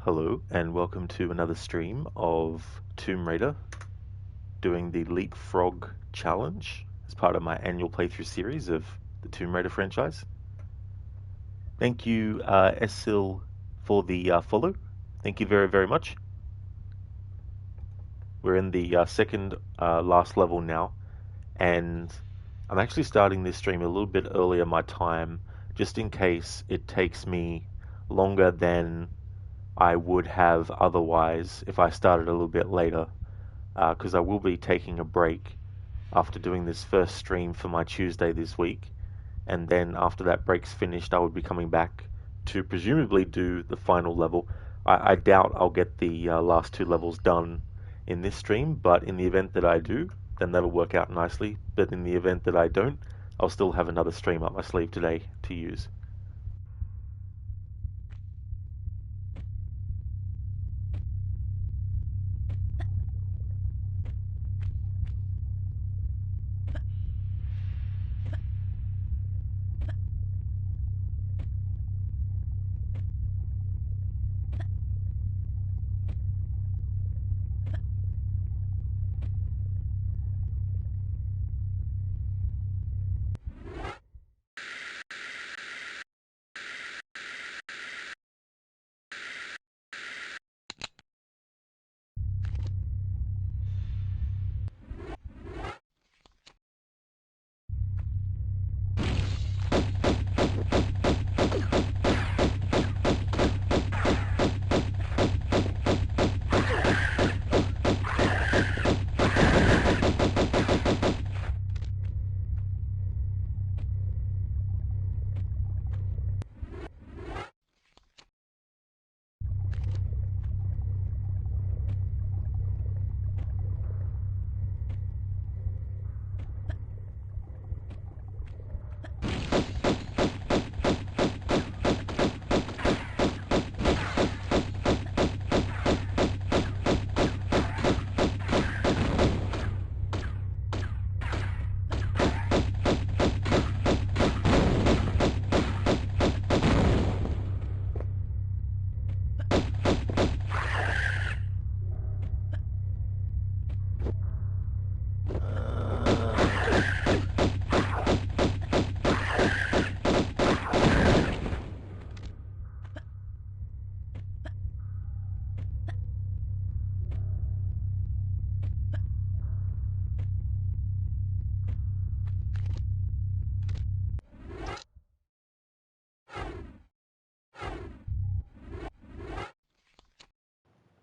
Hello and welcome to another stream of Tomb Raider, doing the Leapfrog Challenge as part of my annual playthrough series of the Tomb Raider franchise. Thank you, Esil, for the follow. Thank you very, very much. We're in the second last level now, and I'm actually starting this stream a little bit earlier my time, just in case it takes me longer than I would have otherwise if I started a little bit later, because I will be taking a break after doing this first stream for my Tuesday this week, and then after that break's finished, I would be coming back to presumably do the final level. I doubt I'll get the last two levels done in this stream, but in the event that I do, then that'll work out nicely. But in the event that I don't, I'll still have another stream up my sleeve today to use.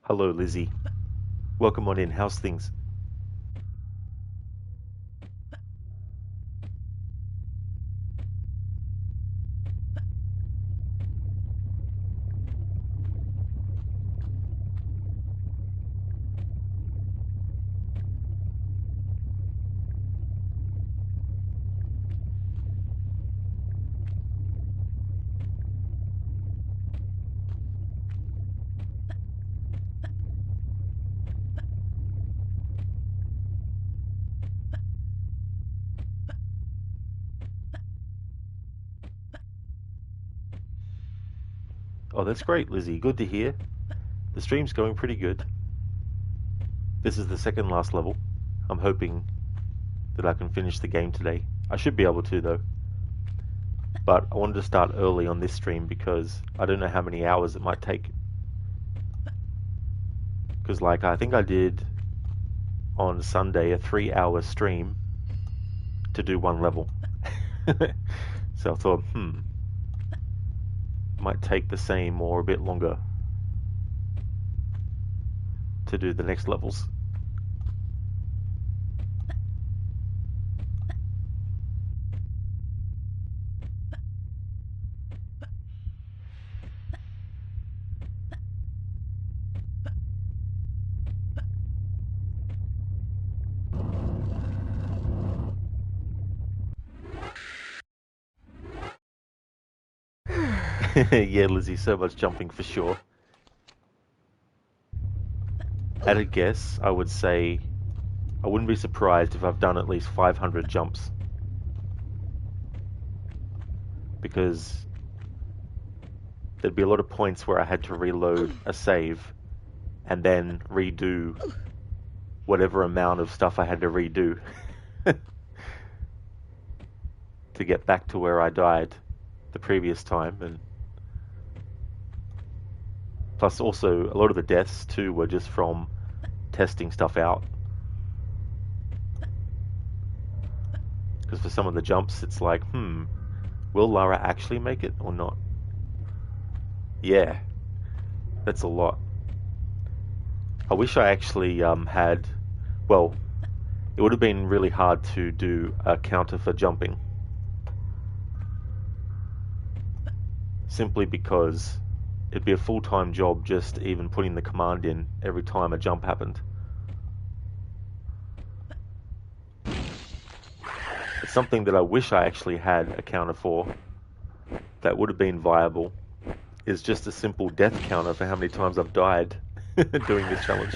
Hello, Lizzie. Welcome on in. How's things? Oh, that's great, Lizzie. Good to hear. The stream's going pretty good. This is the second last level. I'm hoping that I can finish the game today. I should be able to, though. But I wanted to start early on this stream because I don't know how many hours it might take. Because, like, I think I did on Sunday a 3-hour stream to do one level. So I thought, might take the same or a bit longer to do the next levels. Yeah, Lizzie, so much jumping for sure. At a guess, I would say I wouldn't be surprised if I've done at least 500 jumps. Because there'd be a lot of points where I had to reload a save and then redo whatever amount of stuff I had to redo to get back to where I died the previous time. And plus also a lot of the deaths too were just from testing stuff out. Because for some of the jumps it's like, will Lara actually make it or not? Yeah, that's a lot. I wish I actually had, well, it would have been really hard to do a counter for jumping. Simply because it'd be a full-time job just even putting the command in every time a jump happened. It's something that I wish I actually had a counter for that would have been viable, is just a simple death counter for how many times I've died doing this challenge.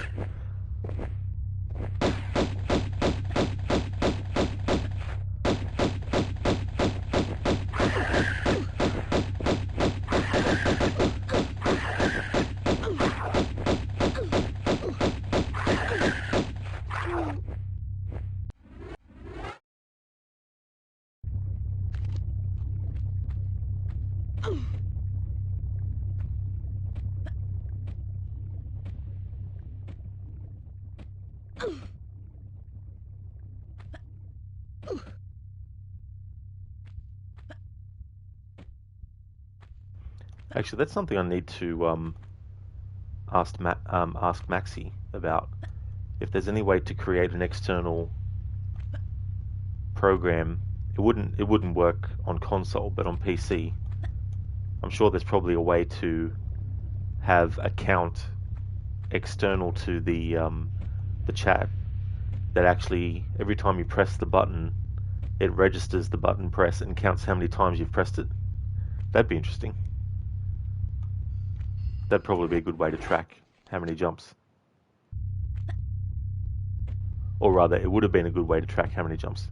Actually, that's something I need to ask Maxi about. If there's any way to create an external program, it wouldn't work on console, but on PC, I'm sure there's probably a way to have a count external to the chat that actually every time you press the button, it registers the button press and counts how many times you've pressed it. That'd be interesting. That'd probably be a good way to track how many jumps. Or rather, it would have been a good way to track how many jumps.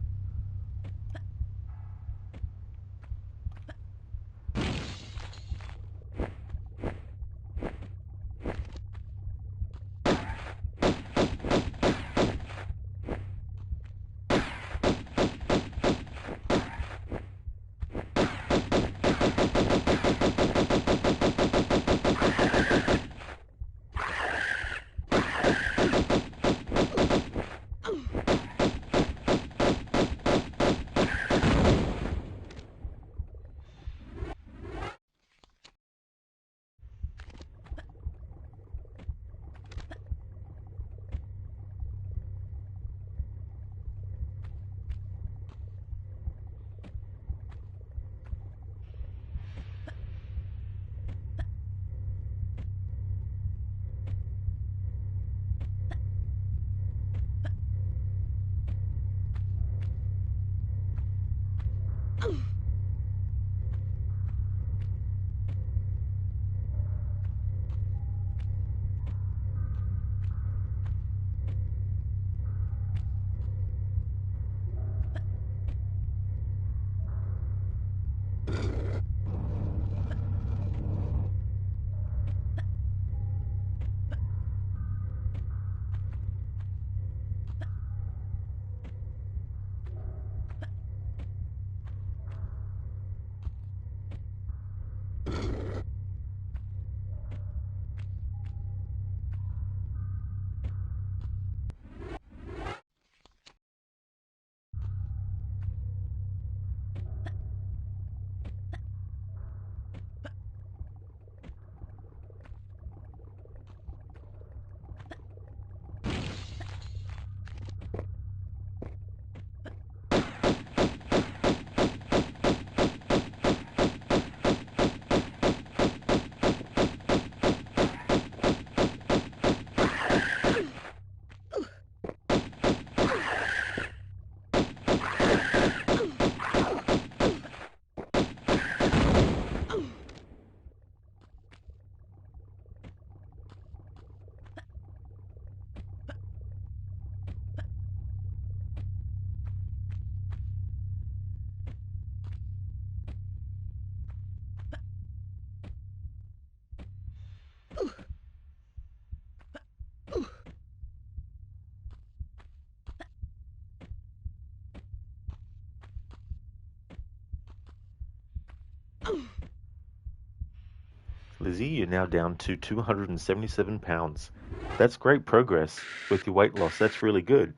Lizzie, you're now down to 277 pounds. That's great progress with your weight loss. That's really good.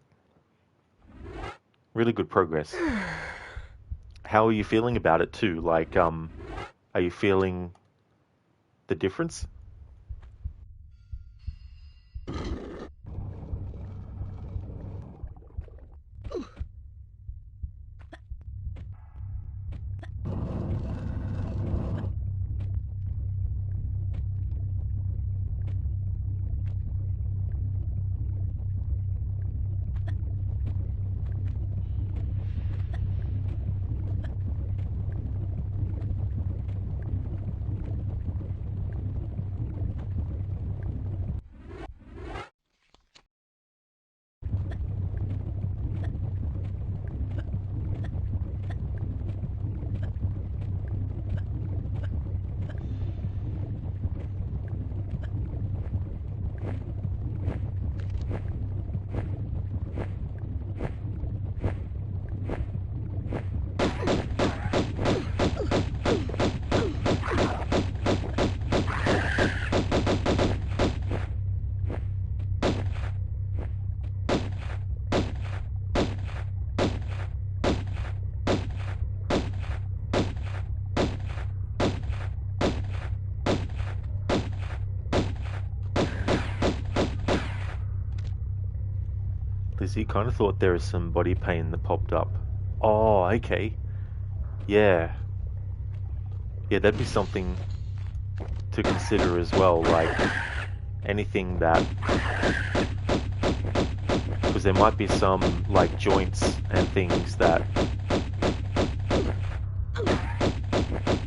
Really good progress. How are you feeling about it too? Like, are you feeling the difference? Lizzie, kind of thought there was some body pain that popped up. Oh, okay. Yeah. Yeah, that'd be something to consider as well. Like, anything that, because there might be some like joints and things that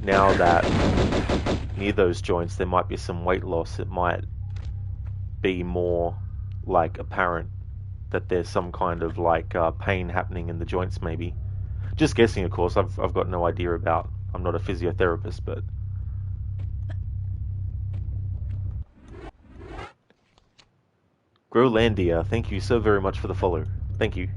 now that near those joints there might be some weight loss. It might be more like apparent that there's some kind of like pain happening in the joints maybe. Just guessing, of course. I've got no idea about. I'm not a physiotherapist, but Growlandia, thank you so very much for the follow. Thank you.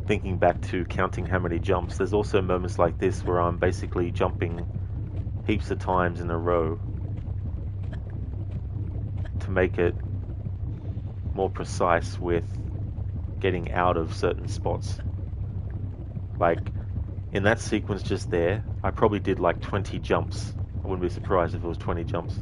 Thinking back to counting how many jumps, there's also moments like this where I'm basically jumping heaps of times in a row to make it more precise with getting out of certain spots. Like in that sequence just there, I probably did like 20 jumps. I wouldn't be surprised if it was 20 jumps.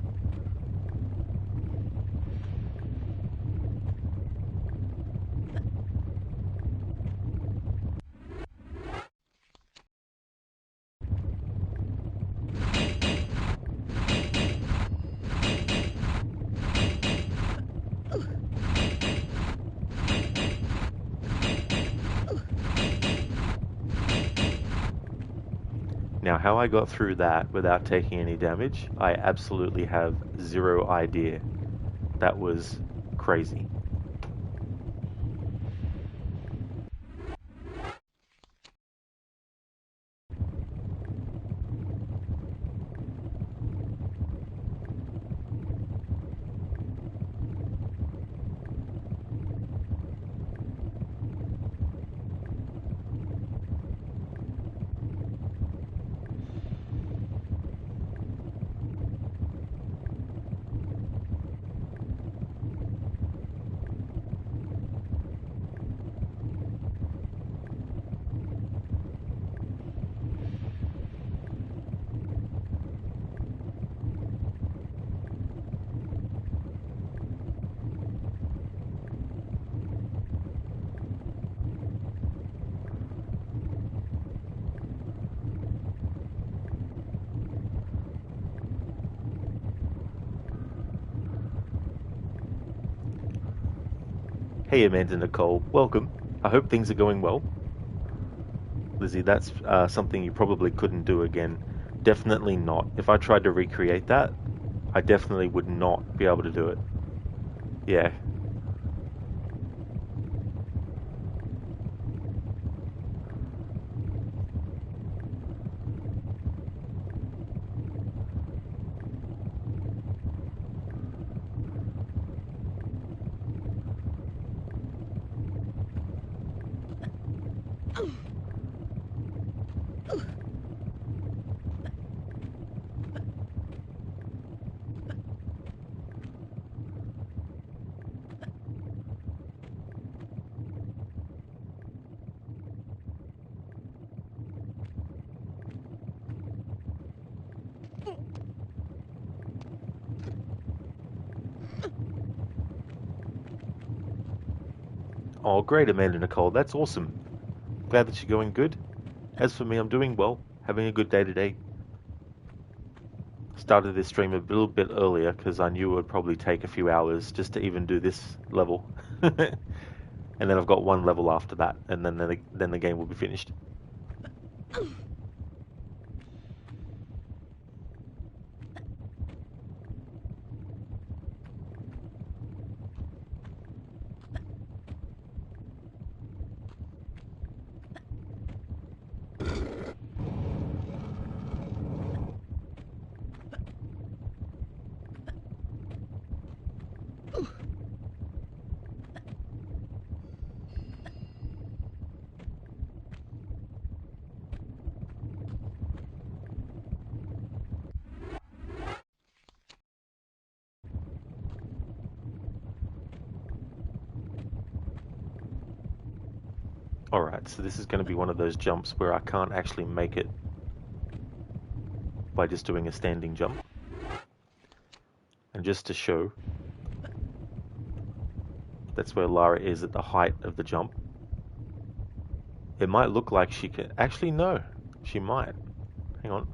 Now, how I got through that without taking any damage, I absolutely have zero idea. That was crazy. Hey Amanda Nicole, welcome. I hope things are going well. Lizzie, that's something you probably couldn't do again. Definitely not. If I tried to recreate that, I definitely would not be able to do it. Yeah. Oh, great, Amanda Nicole. That's awesome. Glad that you're going good. As for me, I'm doing well. Having a good day today. Started this stream a little bit earlier because I knew it would probably take a few hours just to even do this level. And then I've got one level after that, and then the game will be finished. Alright, so this is going to be one of those jumps where I can't actually make it by just doing a standing jump. And just to show, that's where Lara is at the height of the jump. It might look like she can... Actually, no. She might. Hang on.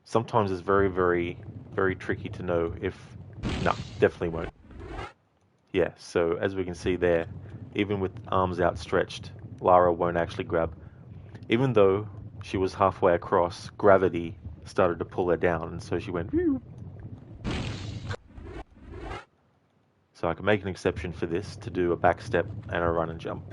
Sometimes it's very, very, very tricky to know if... No, definitely won't. Yeah, so as we can see there, even with arms outstretched, Lara won't actually grab. Even though she was halfway across, gravity started to pull her down, and so she went... Whew. So I can make an exception for this to do a back step and a run and jump.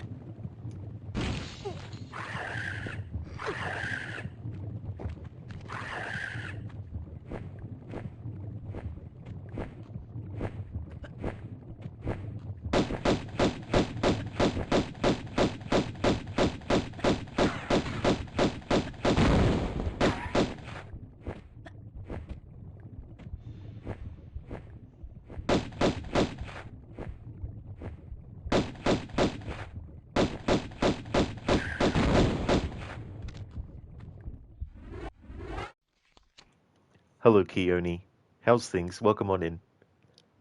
Hello, Keone. How's things? Welcome on in.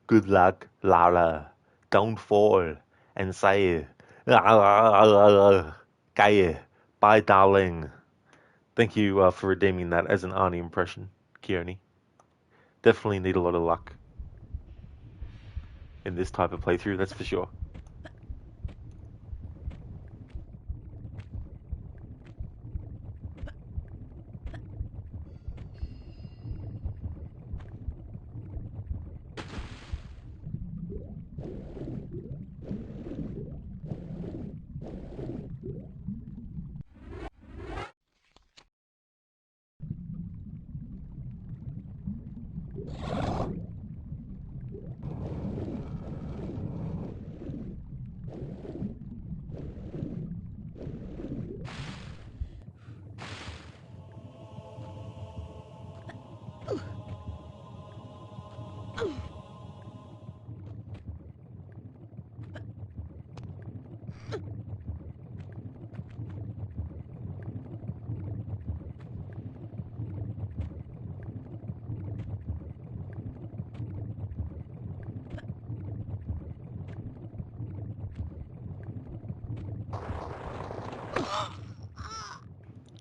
Good luck, Lara. Don't fall. And say, Gaye. Bye, darling. Thank you for redeeming that as an Arnie impression, Keone. Definitely need a lot of luck in this type of playthrough, that's for sure.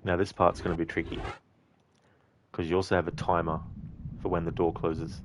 Now this part's going to be tricky, because you also have a timer for when the door closes.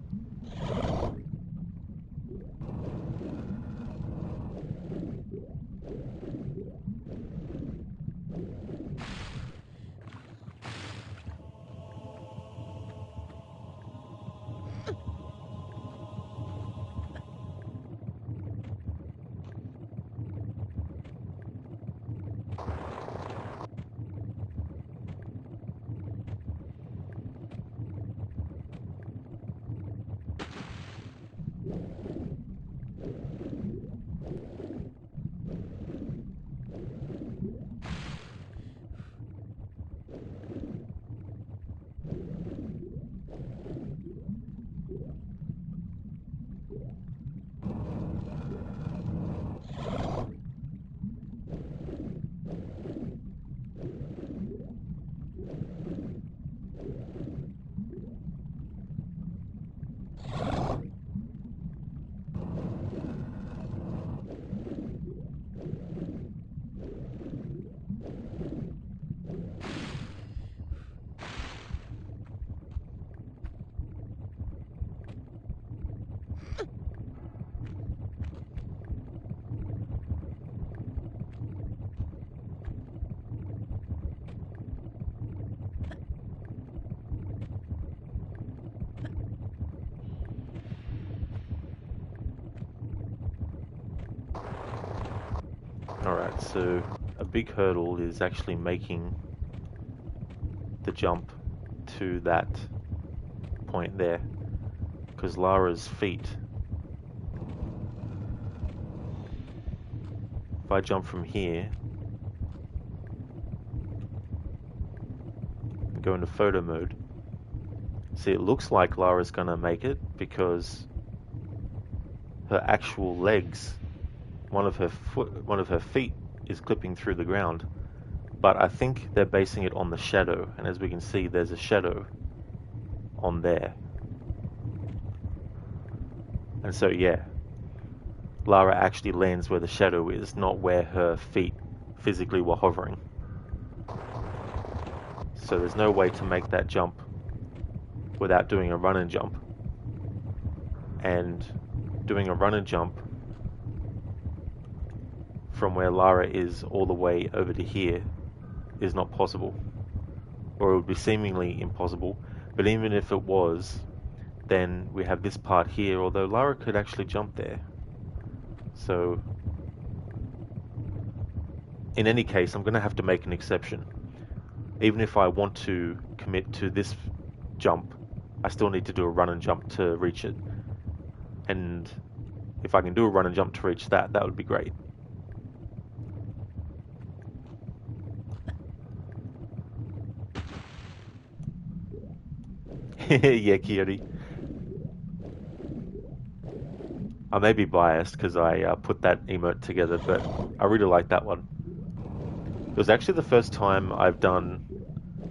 Alright, so a big hurdle is actually making the jump to that point there, because Lara's feet, if I jump from here and go into photo mode, see, it looks like Lara's gonna make it because her actual legs, one of her feet is clipping through the ground, but I think they're basing it on the shadow, and as we can see, there's a shadow on there. And so yeah, Lara actually lands where the shadow is, not where her feet physically were hovering. So there's no way to make that jump without doing a run and jump. And doing a run and jump from where Lara is all the way over to here is not possible. Or it would be seemingly impossible. But even if it was, then we have this part here, although Lara could actually jump there. So in any case, I'm going to have to make an exception. Even if I want to commit to this jump, I still need to do a run and jump to reach it. And if I can do a run and jump to reach that, that would be great. Yeah, Coyote. I may be biased because I put that emote together, but I really like that one. It was actually the first time I've done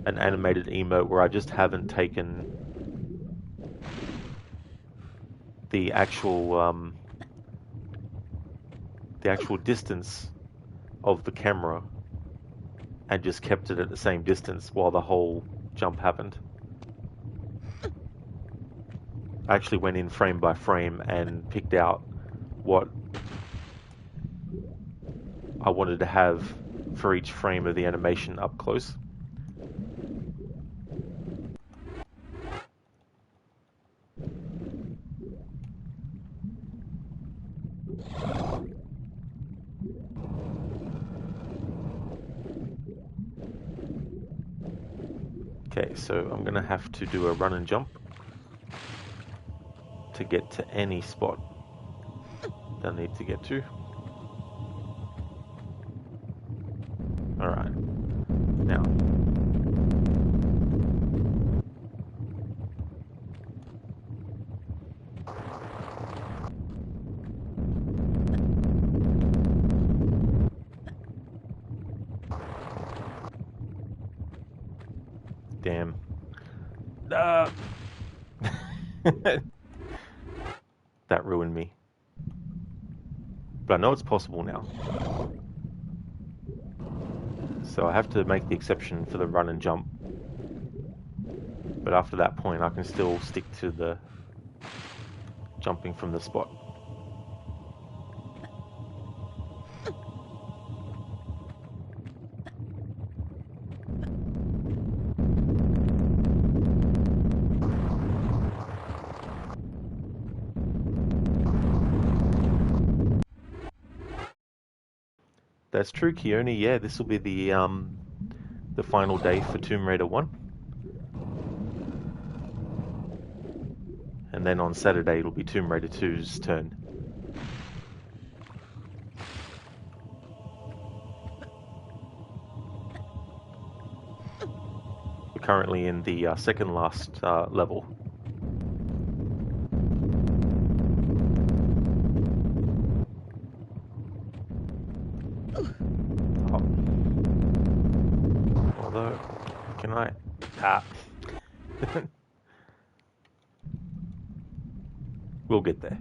an animated emote where I just haven't taken the actual distance of the camera and just kept it at the same distance while the whole jump happened. I actually went in frame by frame and picked out what I wanted to have for each frame of the animation up close. Okay, so I'm gonna have to do a run and jump to get to any spot that I need to get to. Alright, now. Damn. That ruined me. But I know it's possible now. So I have to make the exception for the run and jump. But after that point, I can still stick to the jumping from the spot. That's true, Keone. Yeah, this will be the final day for Tomb Raider 1. And then on Saturday it'll be Tomb Raider 2's turn. We're currently in the second last level. Although, can I? We'll get there.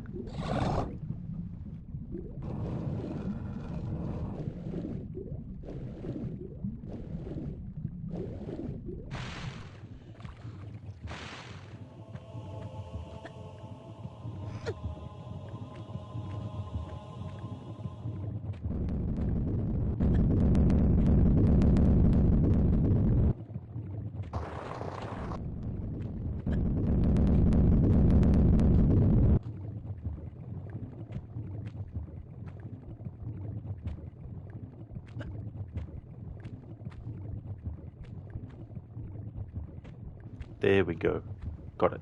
There we go. Got it.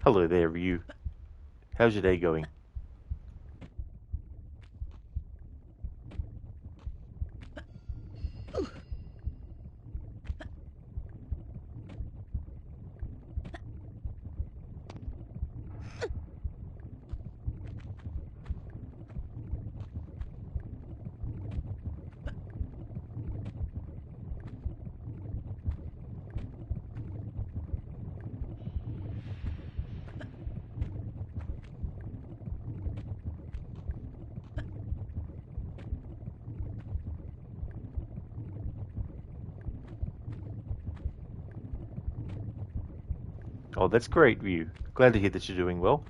Hello there, Ryu. How's your day going? Oh, that's great, Ryu. Glad to hear that you're doing well.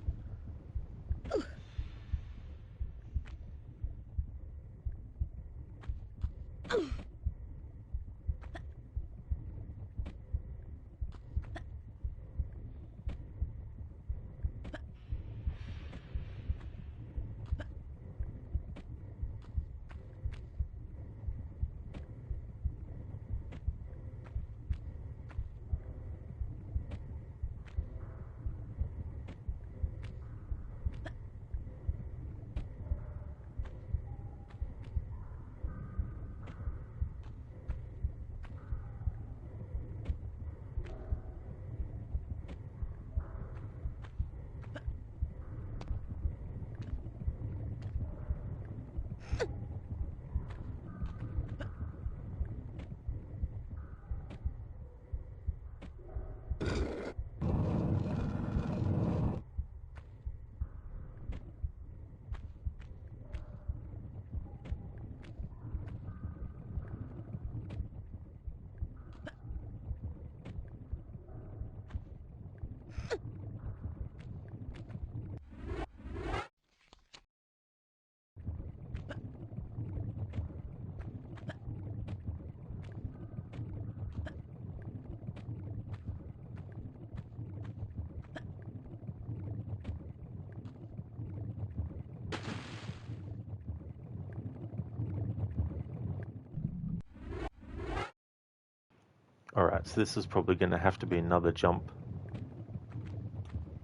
Alright, so this is probably going to have to be another jump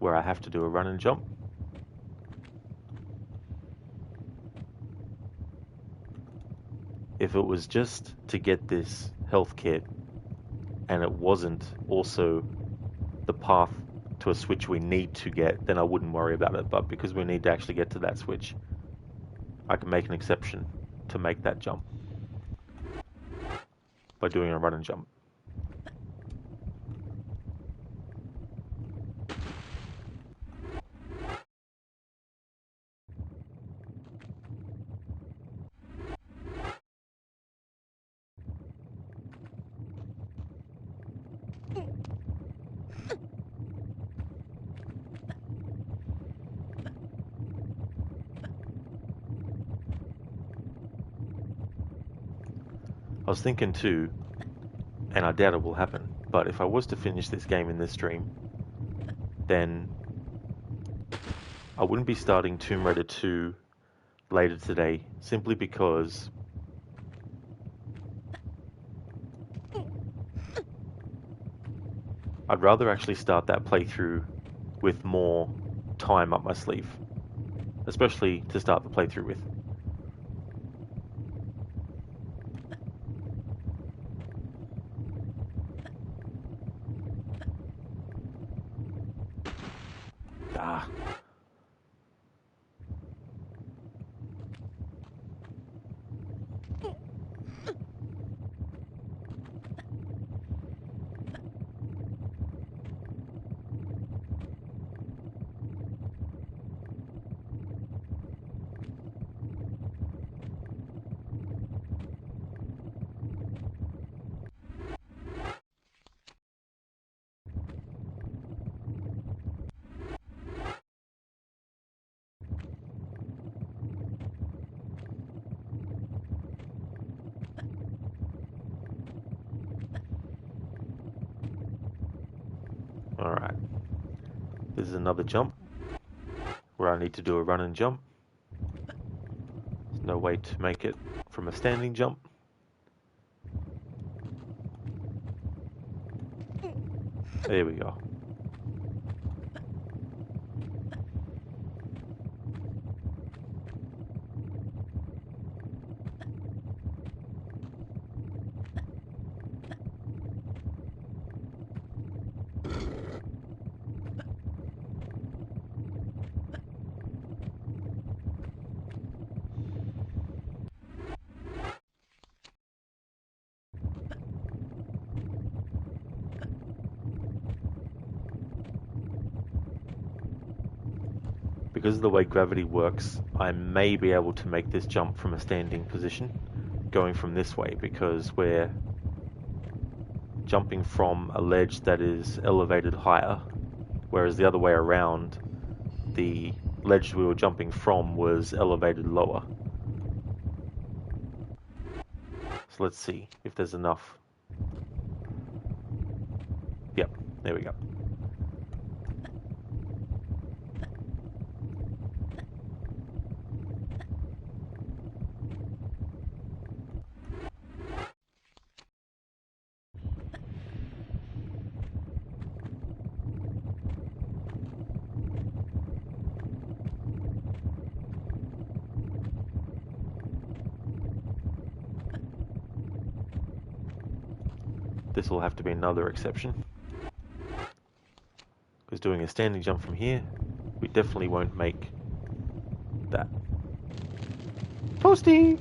where I have to do a run and jump. If it was just to get this health kit and it wasn't also the path to a switch we need to get, then I wouldn't worry about it. But because we need to actually get to that switch, I can make an exception to make that jump by doing a run and jump. I was thinking too, and I doubt it will happen, but if I was to finish this game in this stream, then I wouldn't be starting Tomb Raider 2 later today, simply because I'd rather actually start that playthrough with more time up my sleeve, especially to start the playthrough with. Ah, This is another jump where I need to do a run and jump. There's no way to make it from a standing jump. There we go. Because of the way gravity works, I may be able to make this jump from a standing position, going from this way, because we're jumping from a ledge that is elevated higher, whereas the other way around, the ledge we were jumping from was elevated lower. So let's see if there's enough. Yep, there we go. This will have to be another exception, because doing a standing jump from here, we definitely won't make that. Toasty!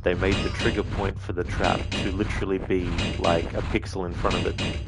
They made the trigger point for the trap to literally be like a pixel in front of it.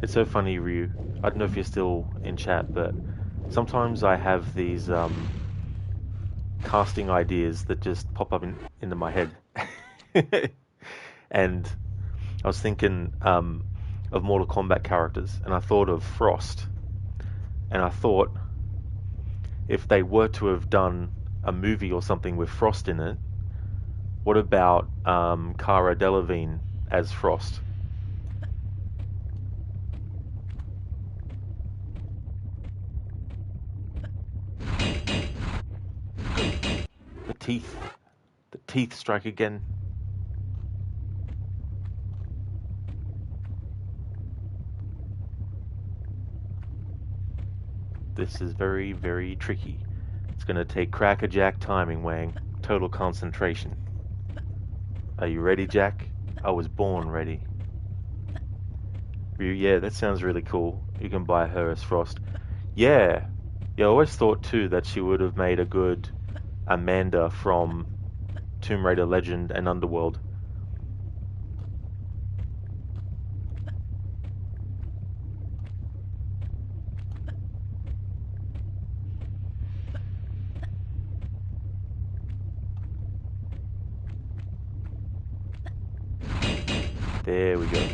It's so funny, Ryu. I don't know if you're still in chat, but sometimes I have these casting ideas that just pop up into my head. And I was thinking of Mortal Kombat characters, and I thought of Frost. And I thought if they were to have done a movie or something with Frost in it, what about Cara Delevingne as Frost? The teeth. The teeth strike again. This is very, very tricky. It's going to take crackerjack timing, Wang. Total concentration. Are you ready, Jack? I was born ready. Yeah, that sounds really cool. You can buy her as Frost. Yeah. Yeah, I always thought too that she would have made a good Amanda from Tomb Raider Legend and Underworld. There we go.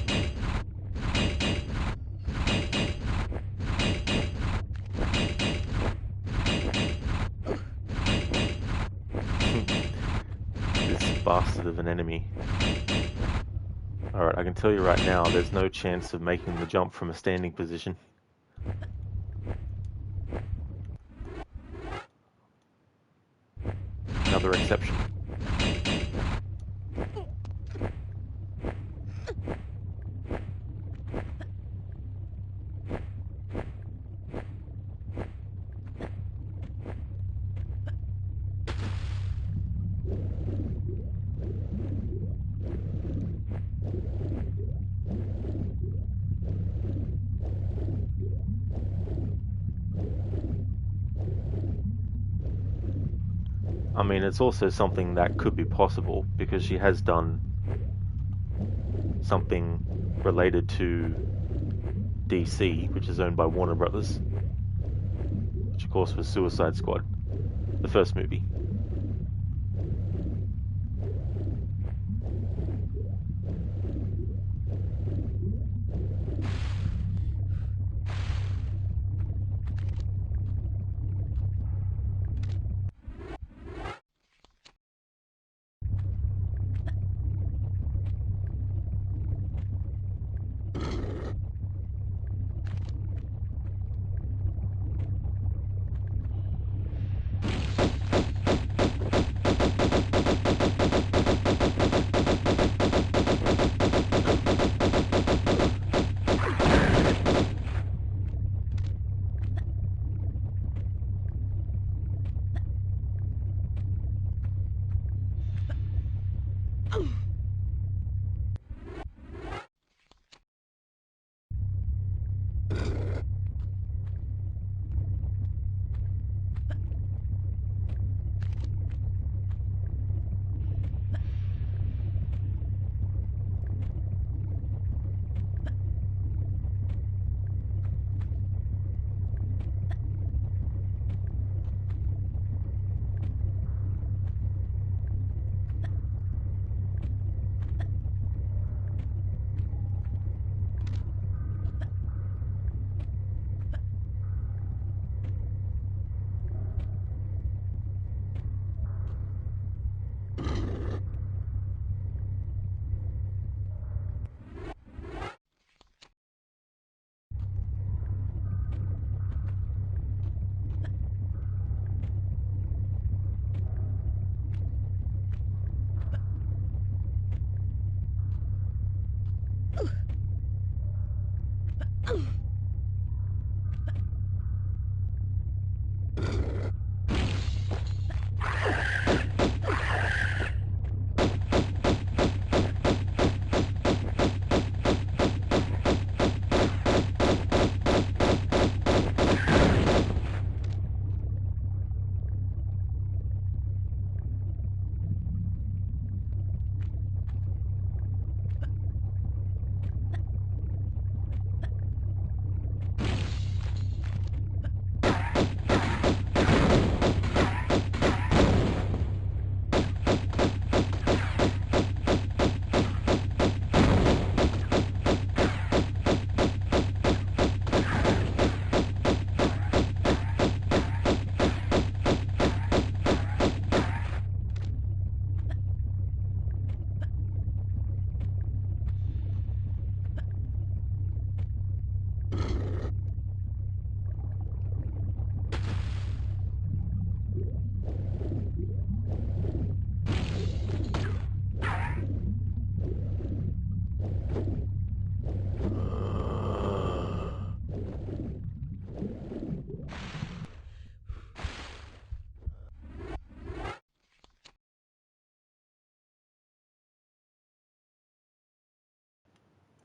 This bastard of an enemy. Alright, I can tell you right now, there's no chance of making the jump from a standing position. Another exception. I mean, it's also something that could be possible because she has done something related to DC, which is owned by Warner Brothers, which of course was Suicide Squad, the first movie.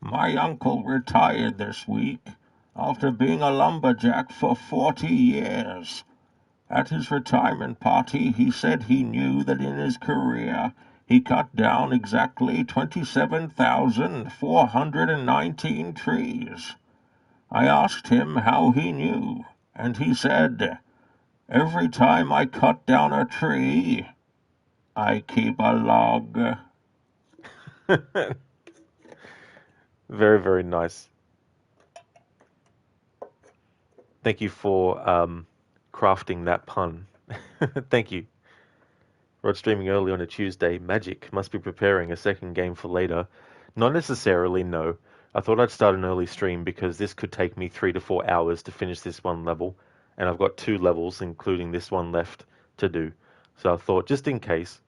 My uncle retired this week after being a lumberjack for 40 years. At his retirement party, he said he knew that in his career he cut down exactly 27,419 trees. I asked him how he knew, and he said, "Every time I cut down a tree, I keep a log." Very, very nice. Thank you for crafting that pun. Thank you. Rod streaming early on a Tuesday. Magic. Must be preparing a second game for later. Not necessarily, no. I thought I'd start an early stream because this could take me 3 to 4 hours to finish this one level, and I've got 2 levels, including this one left to do. So I thought, just in case.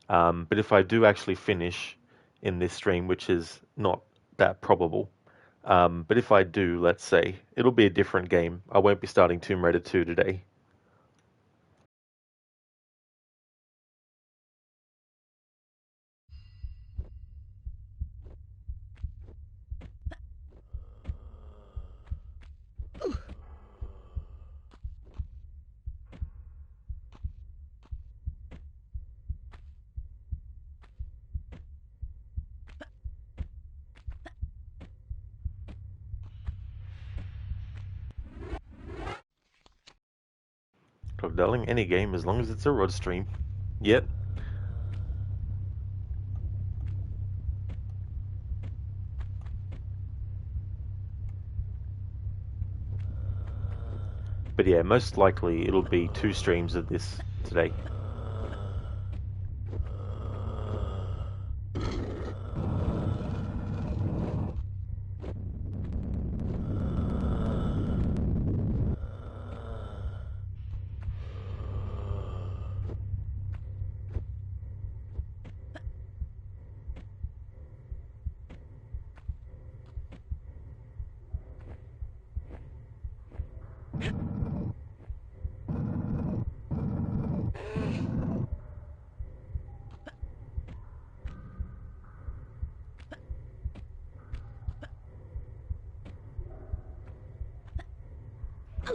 But if I do actually finish in this stream, which is not that probable, but if I do, let's say, it'll be a different game. I won't be starting Tomb Raider 2 today. Of darling, any game as long as it's a Rod stream. Yep. But yeah, most likely it'll be 2 streams of this today.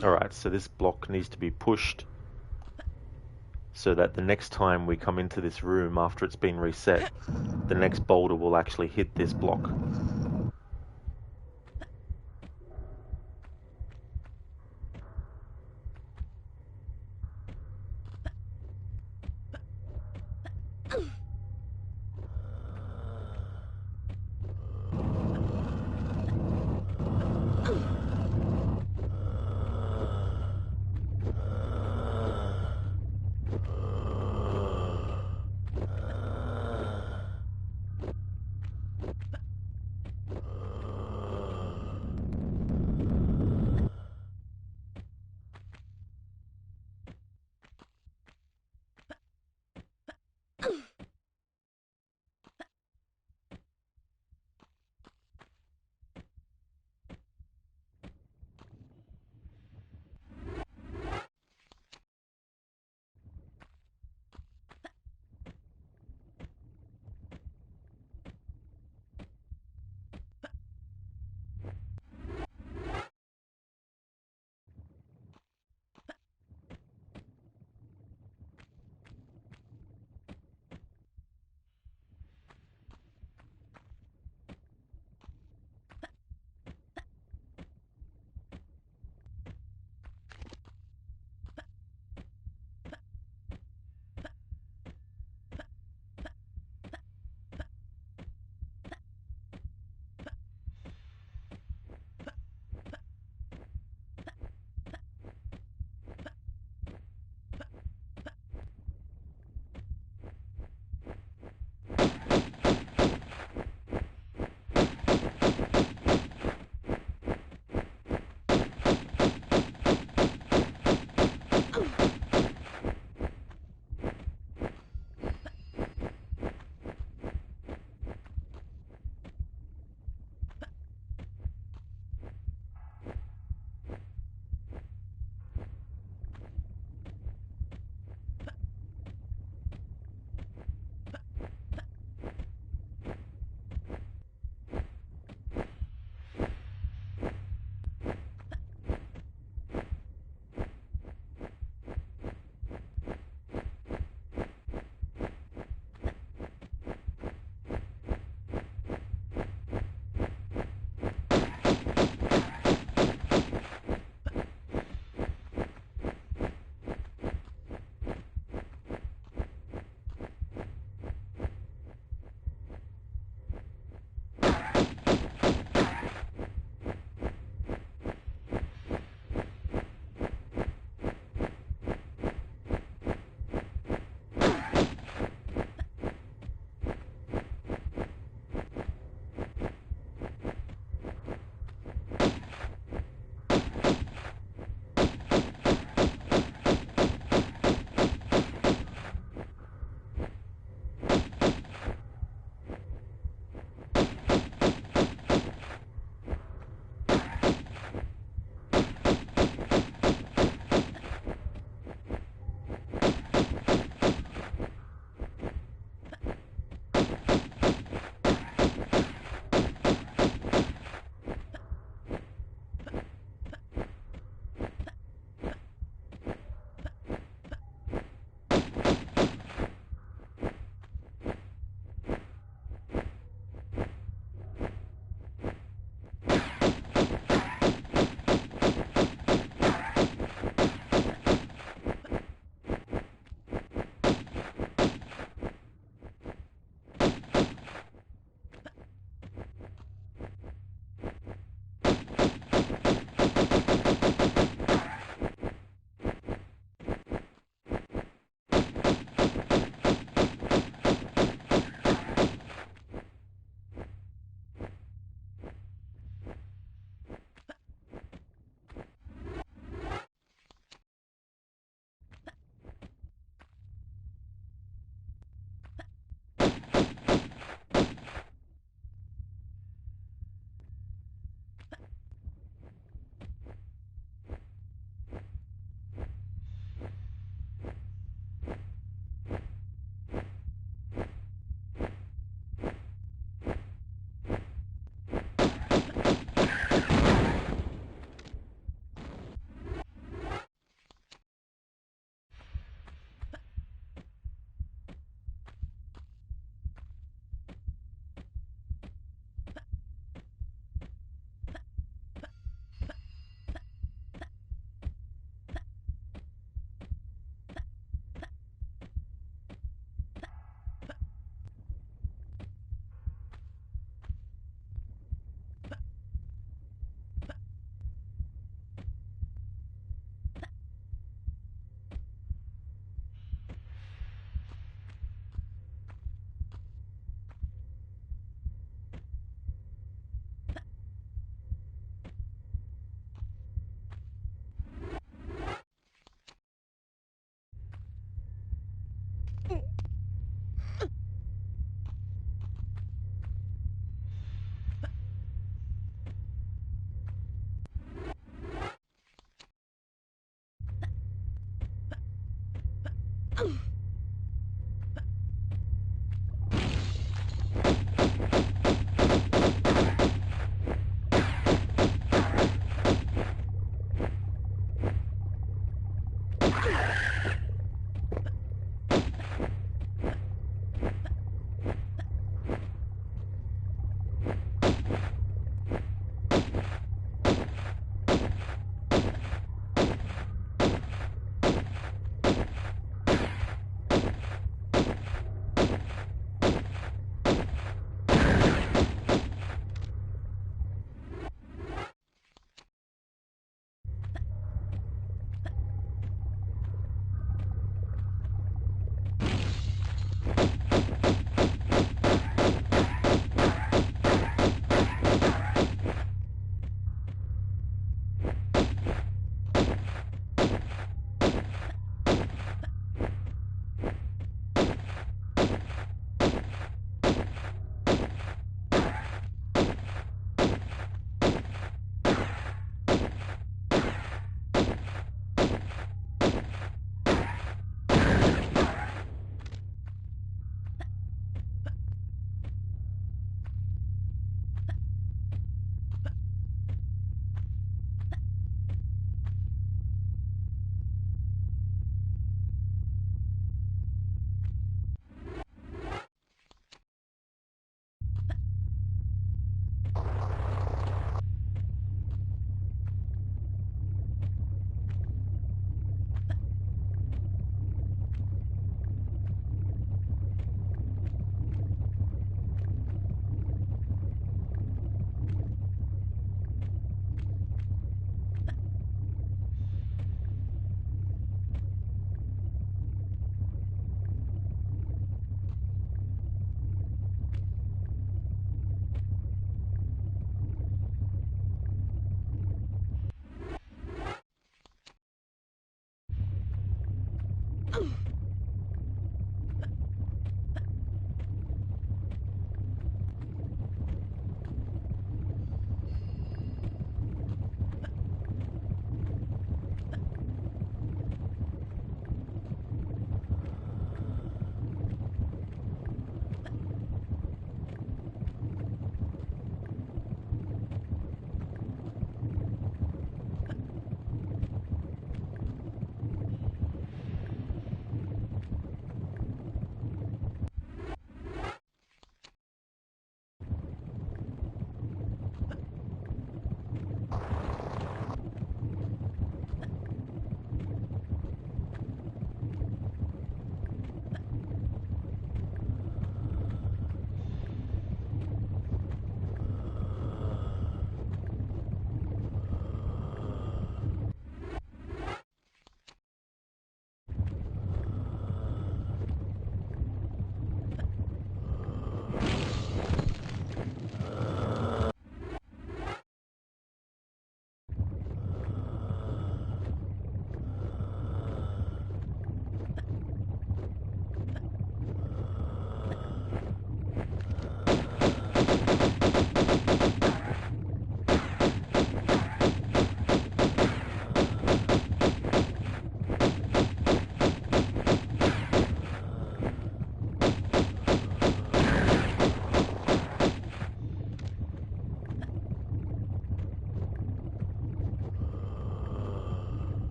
Alright, so this block needs to be pushed so that the next time we come into this room after it's been reset, the next boulder will actually hit this block.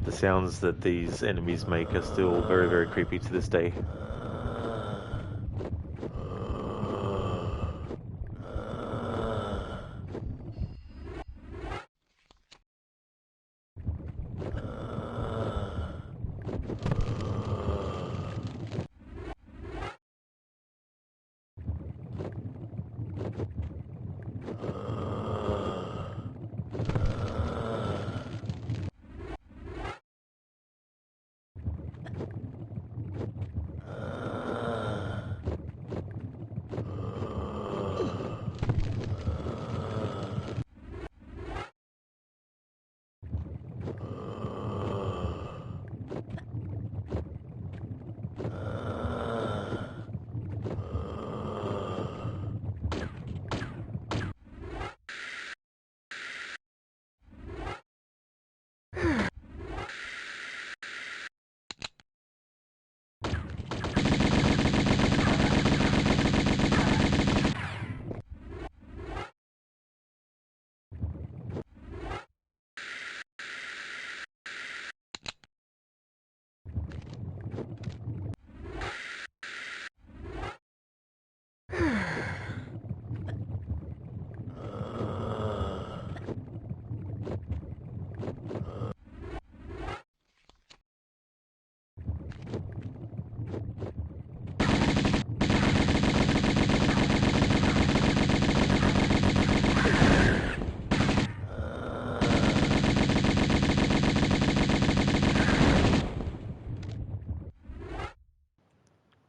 The sounds that these enemies make are still very, very creepy to this day.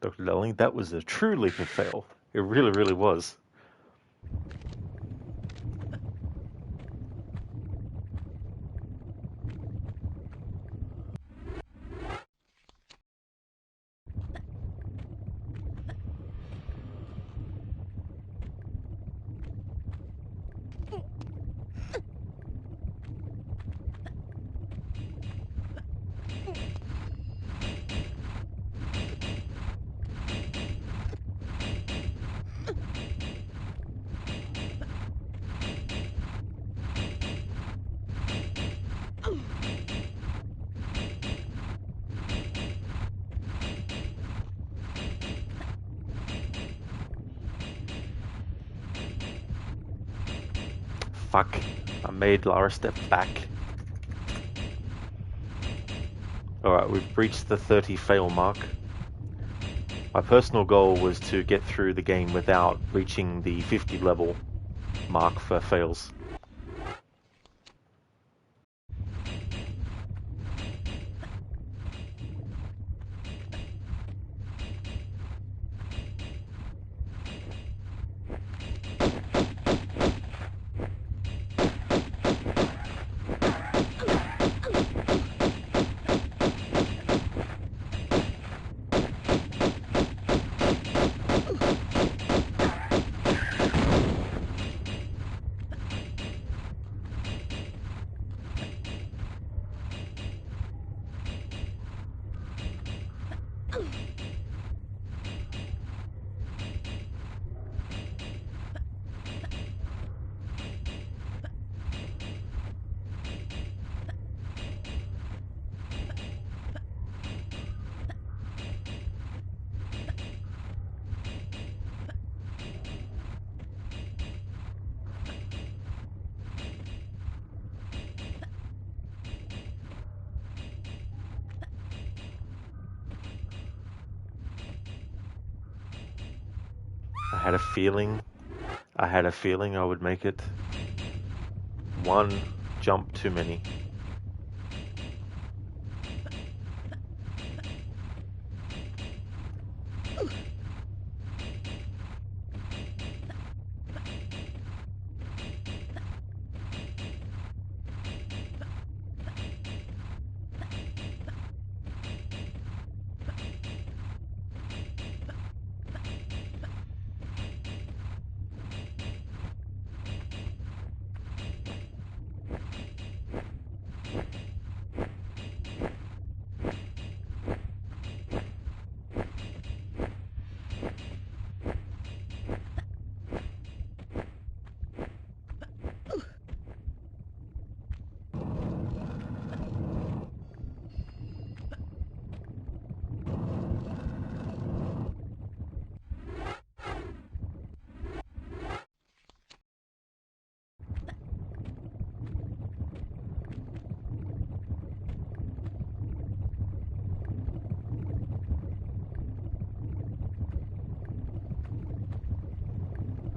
Dr. Darling, that was a true leap of fail. It really, really was. Fuck. I made Lara step back. Alright, we've reached the 30 fail mark. My personal goal was to get through the game without reaching the 50 level mark for fails. I had a feeling I would make it. One jump too many.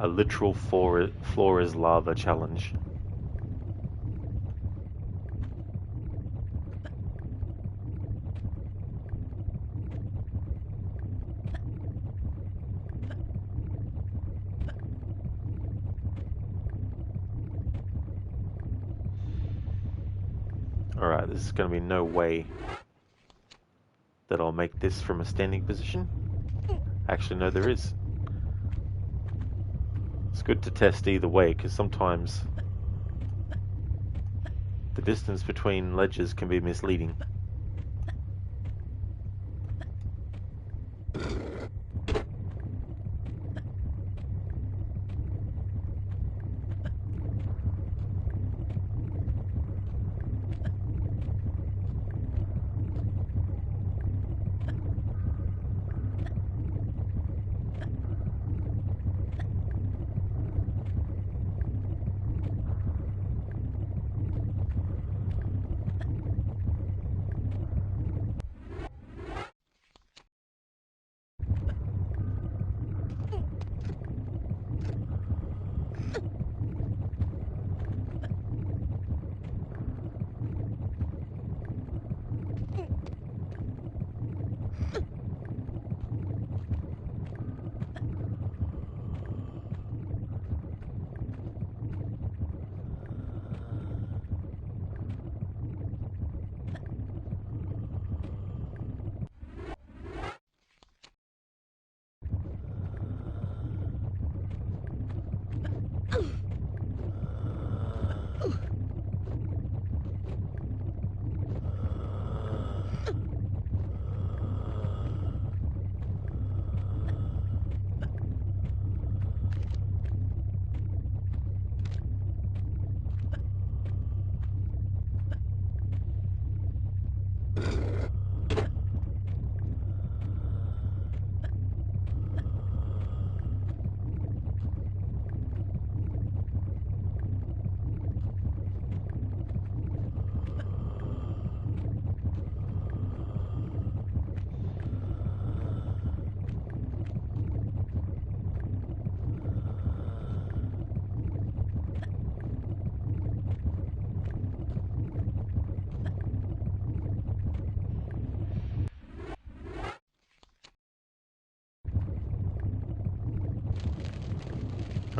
A literal floor is lava challenge. Alright, there's going to be no way that I'll make this from a standing position. Actually, no, there is. It's good to test either way, because sometimes the distance between ledges can be misleading.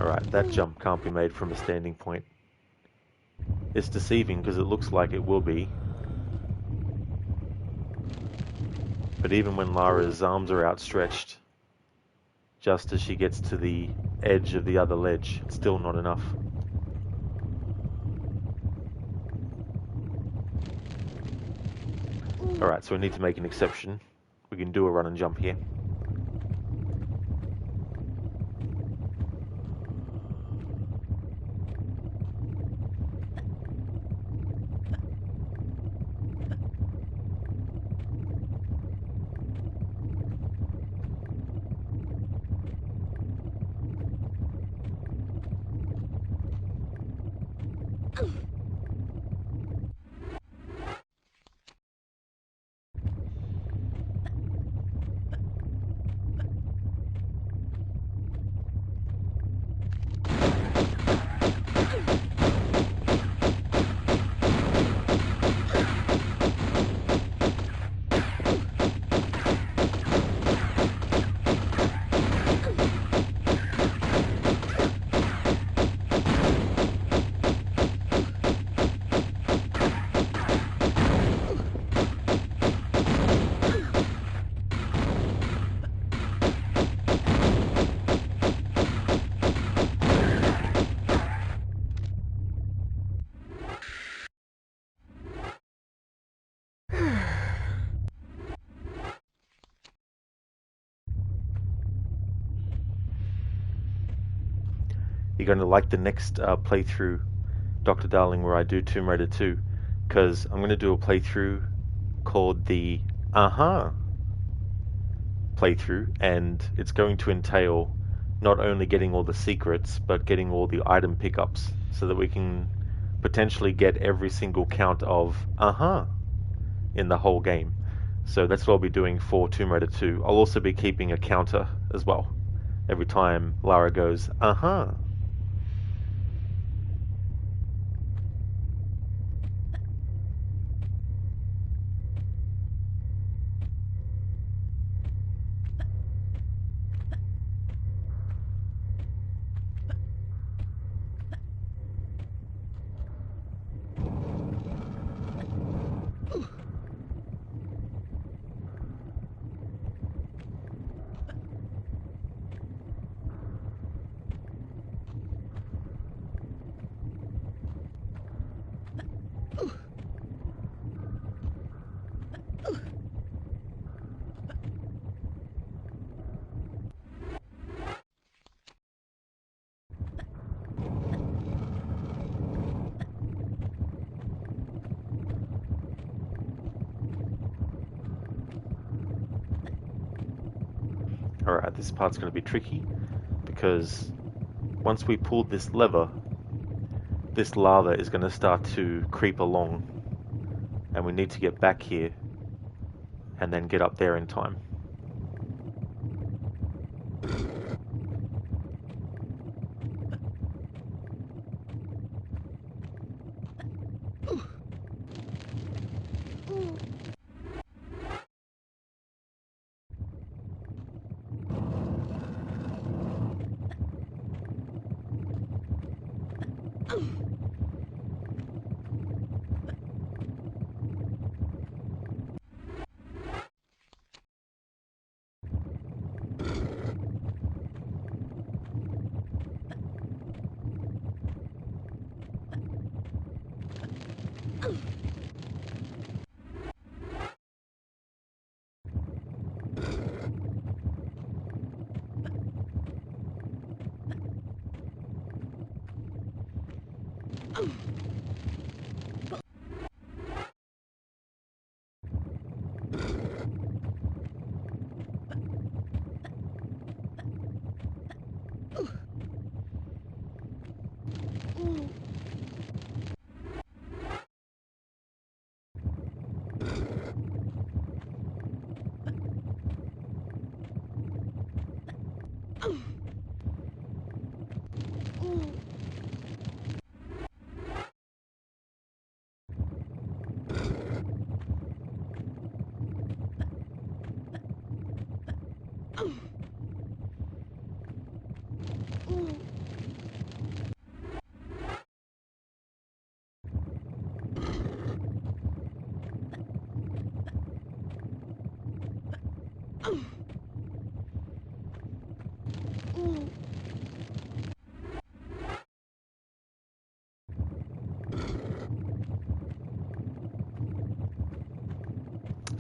Alright, that jump can't be made from a standing point. It's deceiving because it looks like it will be. But even when Lara's arms are outstretched, just as she gets to the edge of the other ledge, it's still not enough. Alright, so we need to make an exception. We can do a run and jump here. You're going to like the next playthrough, Dr. Darling, where I do Tomb Raider 2, because I'm going to do a playthrough called the playthrough, and it's going to entail not only getting all the secrets, but getting all the item pickups, so that we can potentially get every single count of in the whole game. So that's what I'll be doing for Tomb Raider 2. I'll also be keeping a counter as well. every time Lara goes, uh-huh. Alright, this part's going to be tricky because once we pull this lever, this lava is going to start to creep along, and we need to get back here and then get up there in time.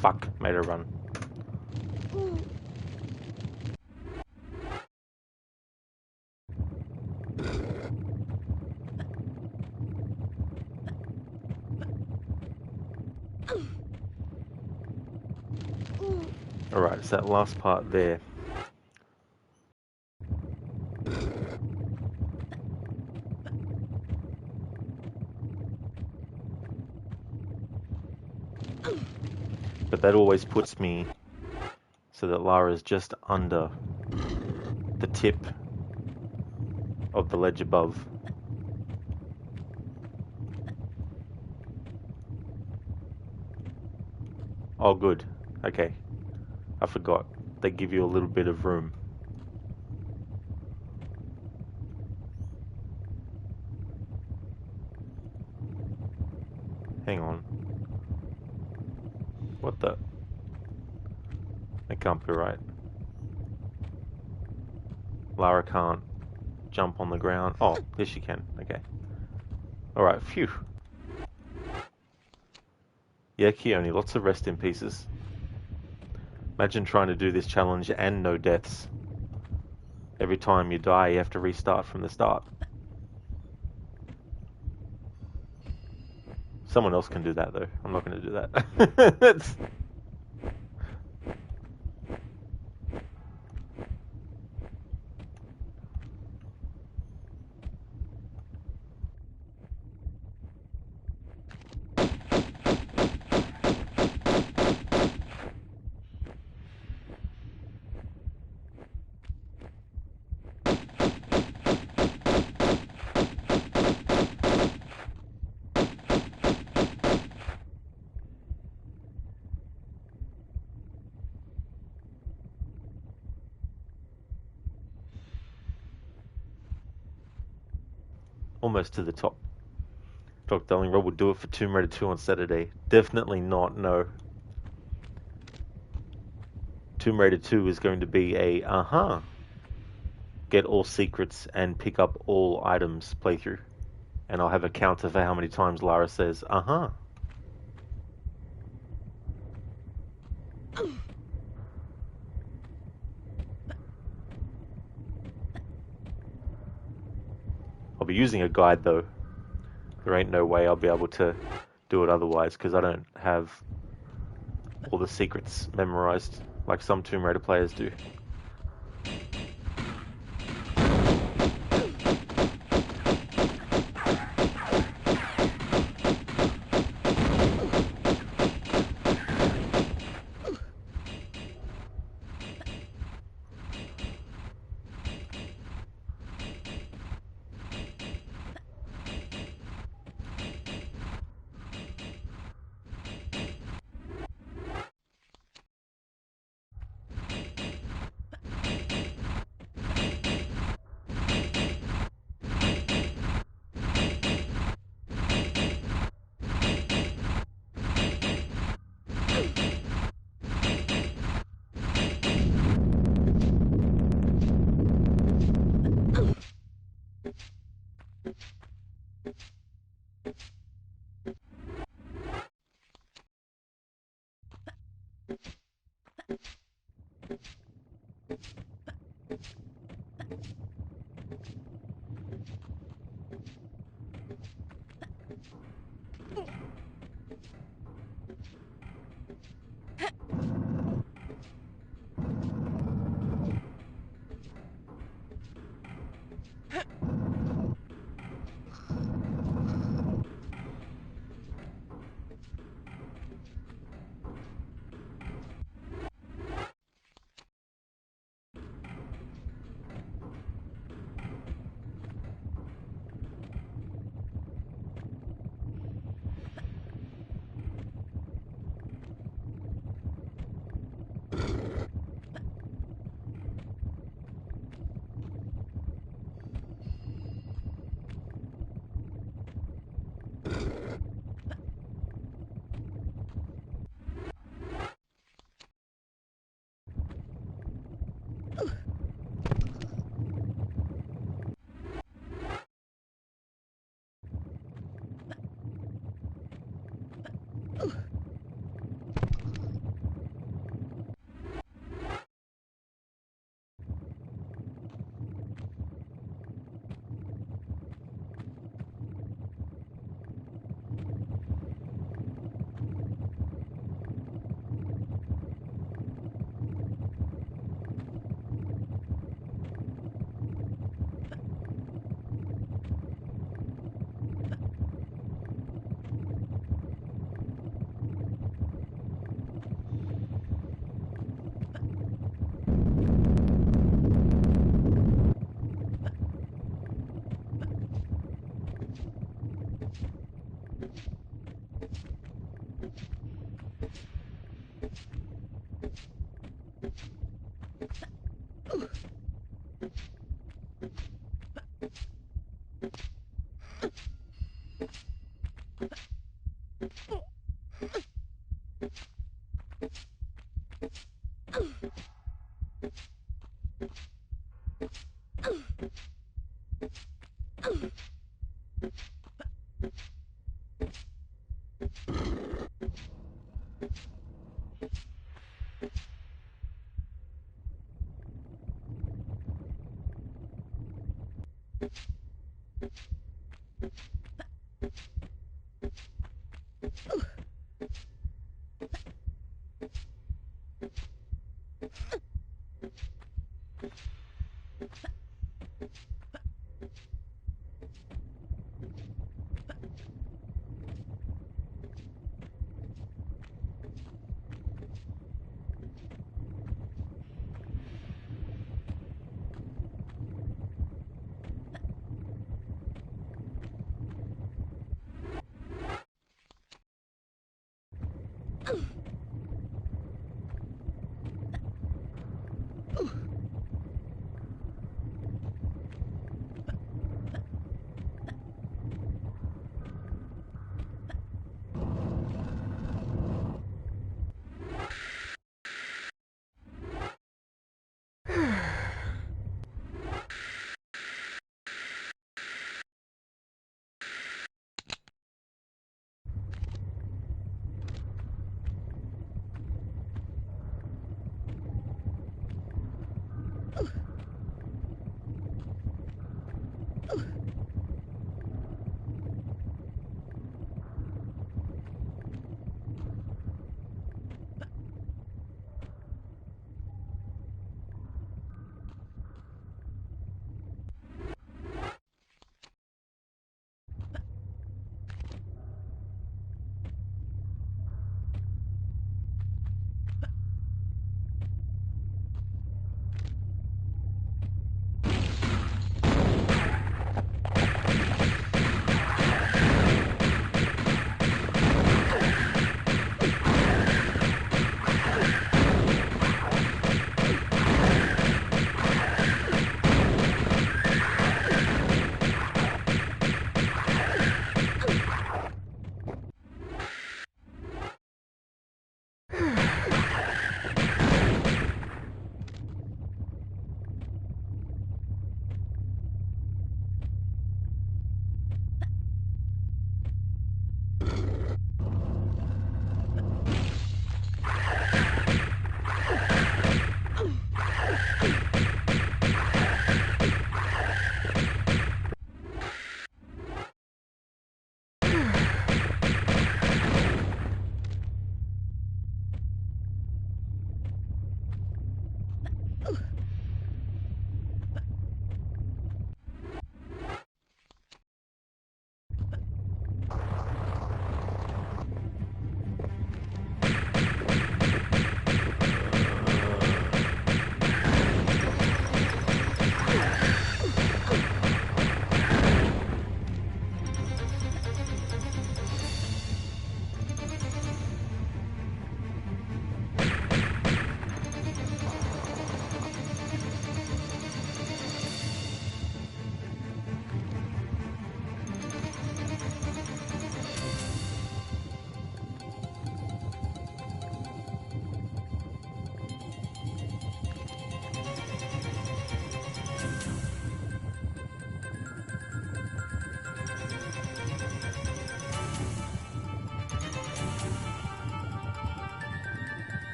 Fuck, made a run. Alright, it's that last part there. But that always puts me so that Lara's just under the tip of the ledge above. Oh, good. Okay. I forgot. They give you a little bit of room. Hang on. What the? It can't be right. Lara can't jump on the ground. Oh, yes she can. Okay. Alright, phew. Yeah, Keone, lots of rest in pieces. Imagine trying to do this challenge and no deaths. Every time you die, you have to restart from the start. Someone else can do that, though. I'm not going to do that. almost to the top. Dr. Darling Rob would do it for Tomb Raider 2 on Saturday. Definitely not, no. Tomb Raider 2 is going to be a, get all secrets and pick up all items playthrough. And I'll have a counter for how many times Lara says, I'll be using a guide though. There ain't no way I'll be able to do it otherwise because I don't have all the secrets memorized like some Tomb Raider players do.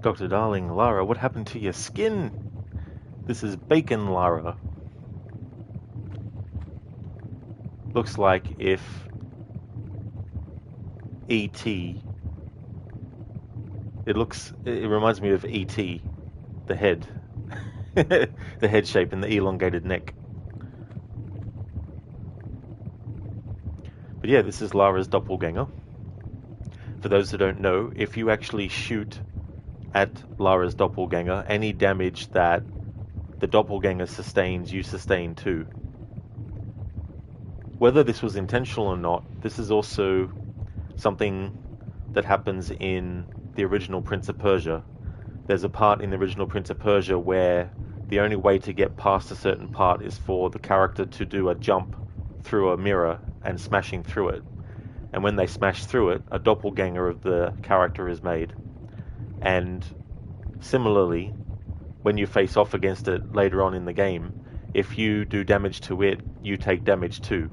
Dr. Darling, Lara, what happened to your skin? This is Bacon Lara. Looks like if E.T. It reminds me of E.T., the head. The head shape and the elongated neck. But yeah, this is Lara's doppelganger. For those who don't know, if you actually shoot at Lara's doppelganger, any damage that the doppelganger sustains, you sustain too. Whether this was intentional or not, this is also something that happens in the original Prince of Persia. There's a part in the original Prince of Persia where the only way to get past a certain part is for the character to do a jump through a mirror and smashing through it. And when they smash through it, a doppelganger of the character is made. And similarly, when you face off against it later on in the game, if you do damage to it, you take damage too.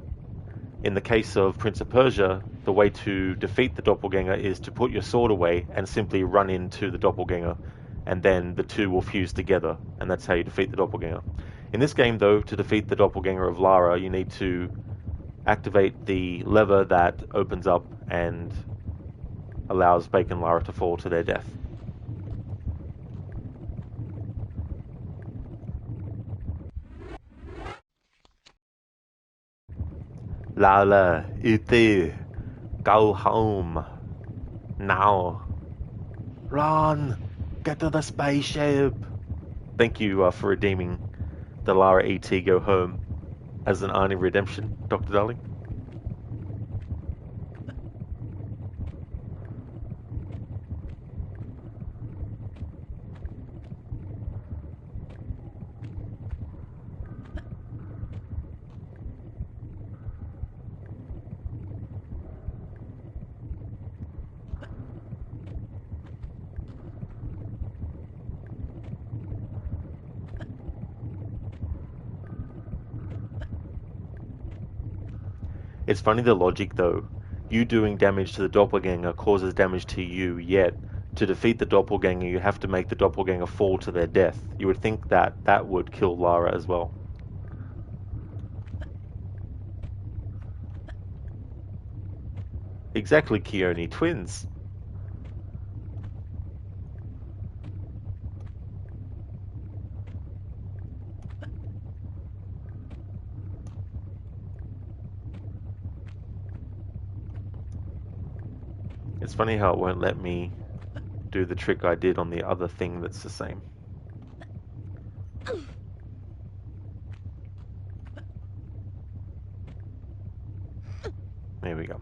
In the case of Prince of Persia, the way to defeat the doppelganger is to put your sword away and simply run into the doppelganger, and then the two will fuse together, and that's how you defeat the doppelganger. In this game, though, to defeat the doppelganger of Lara, you need to activate the lever that opens up and allows Bacon Lara to fall to their death. Lara, E.T., go home. Now. Run! Get to the spaceship! Thank you for redeeming the Lara E.T. Go Home as an Arnie redemption, Dr. Darling. It's funny the logic though. You doing damage to the doppelganger causes damage to you, yet to defeat the doppelganger you have to make the doppelganger fall to their death. You would think that that would kill Lara as well. Exactly, Keone, twins. It's funny how it won't let me do the trick I did on the other thing that's the same. There we go.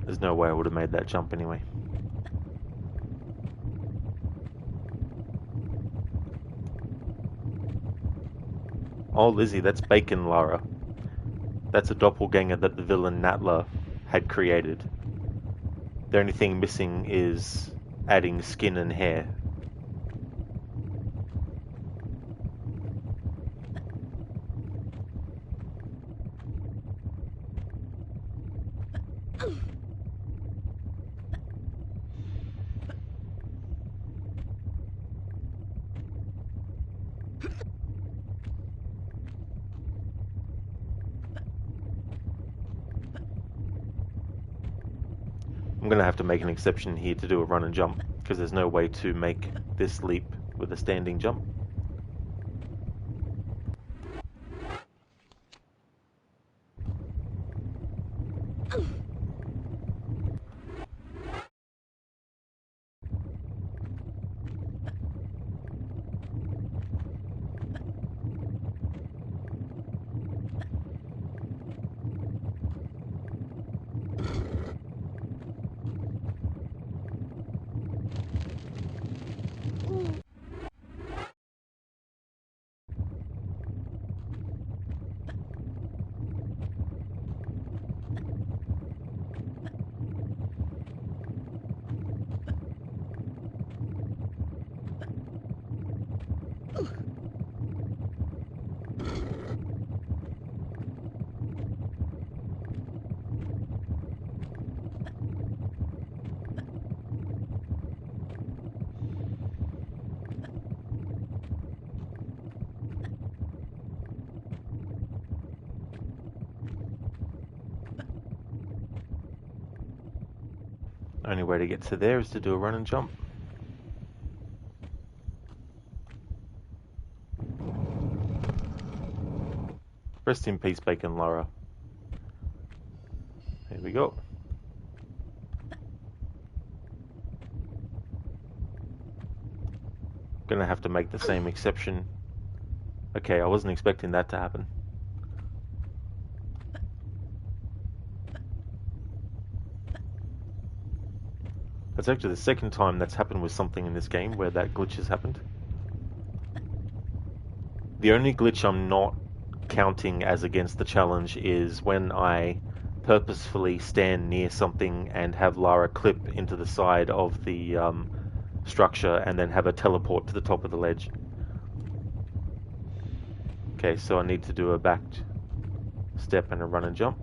There's no way I would have made that jump anyway. Oh, Lizzie, that's Bacon Lara. That's a doppelganger that the villain Natla had created. The only thing missing is adding skin and hair. I'm going to have to make an exception here to do a run and jump, because there's no way to make this leap with a standing jump. The only way to get to there is to do a run and jump. Rest in peace, Bacon Lara. There we go. Gonna have to make the same exception. Okay, I wasn't expecting that to happen. That's actually the second time that's happened with something in this game where that glitch has happened. The only glitch I'm not counting as against the challenge is when I purposefully stand near something and have Lara clip into the side of the structure and then have her teleport to the top of the ledge. Okay, so I need to do a back step and a run and jump.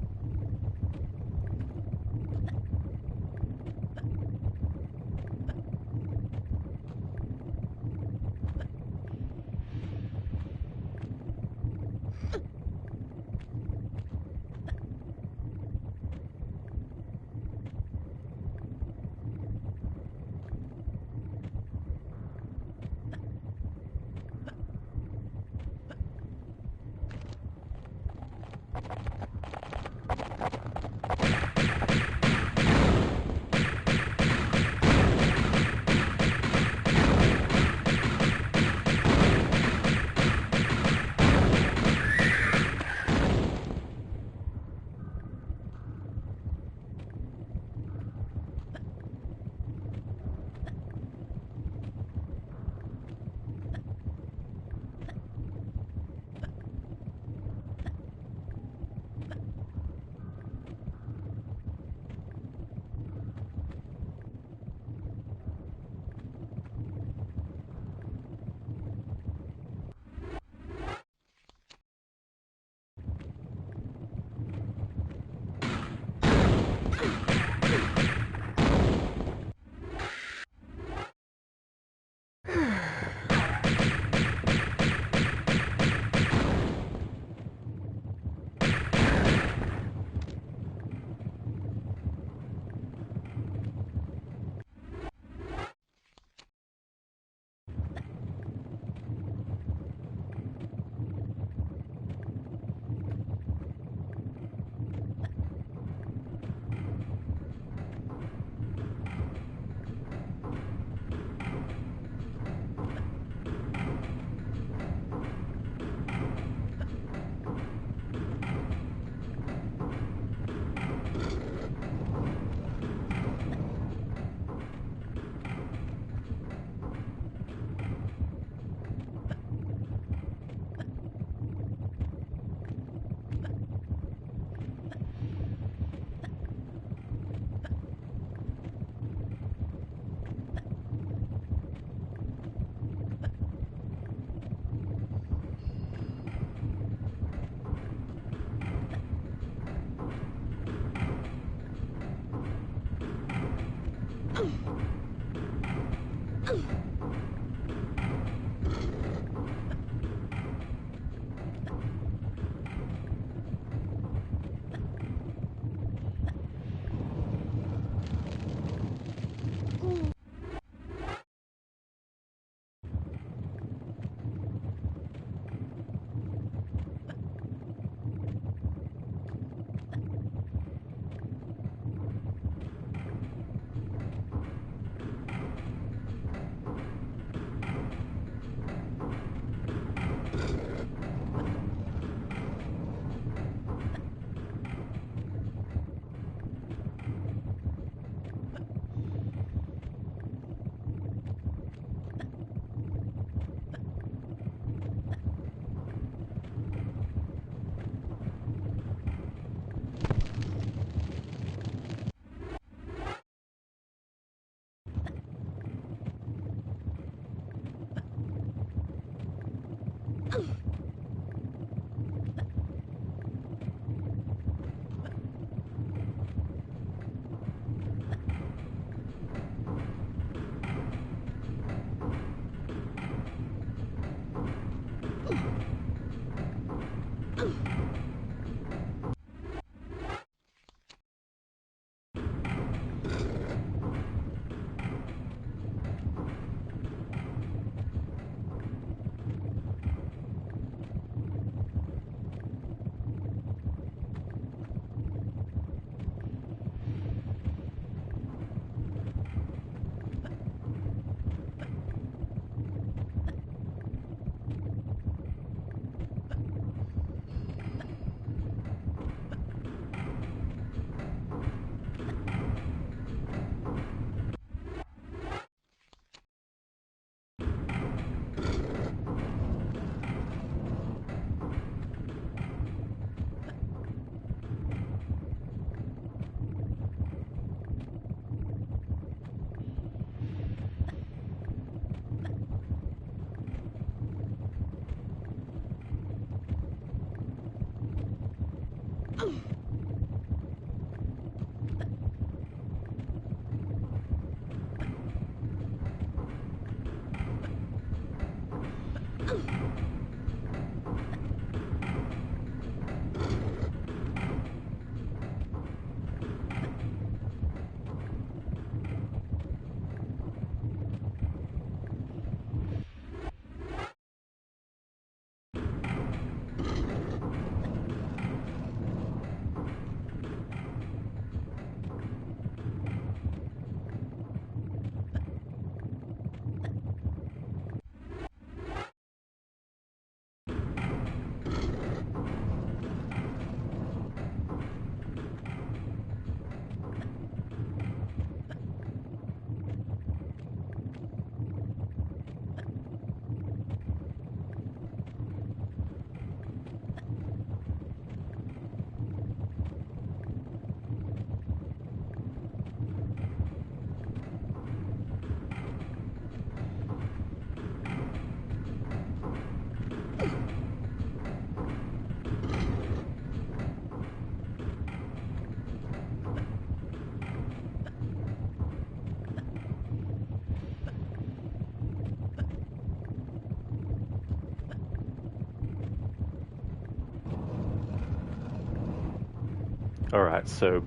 Alright, so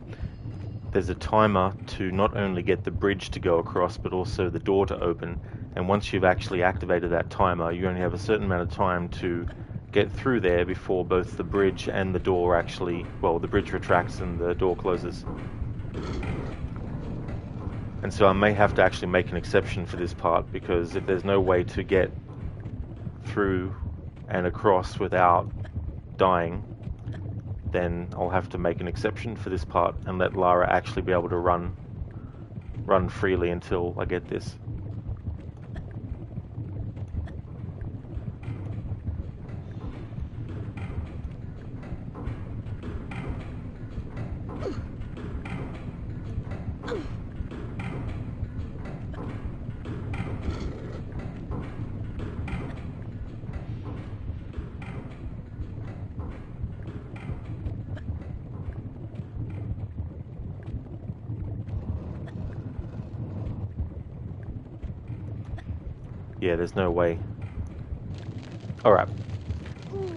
there's a timer to not only get the bridge to go across, but also the door to open. And once you've actually activated that timer, you only have a certain amount of time to get through there before both the bridge and the door actually, well, the bridge retracts and the door closes. And so I may have to actually make an exception for this part, because if there's no way to get through and across without dying, then I'll have to make an exception for this part and let Lara actually be able to run freely until I get this. Yeah, there's no way. Alright,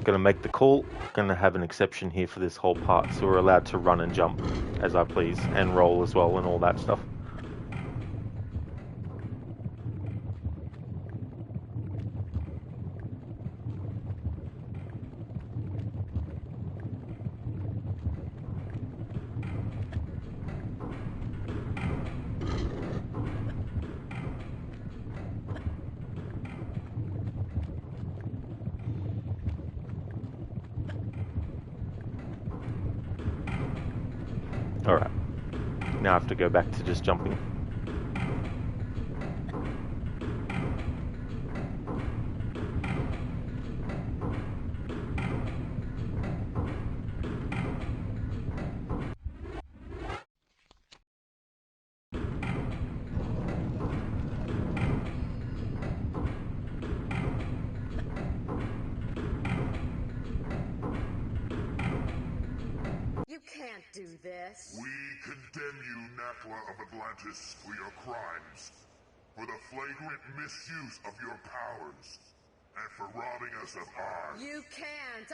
gonna make the call. Gonna have an exception here for this whole part, so we're allowed to run and jump as I please, and roll as well, and all that stuff. Alright, now I have to go back to just jumping. You can't do this. We condemn you, Natla of Atlantis, for your crimes, for the flagrant misuse of your powers, and for robbing us of ours. You can't,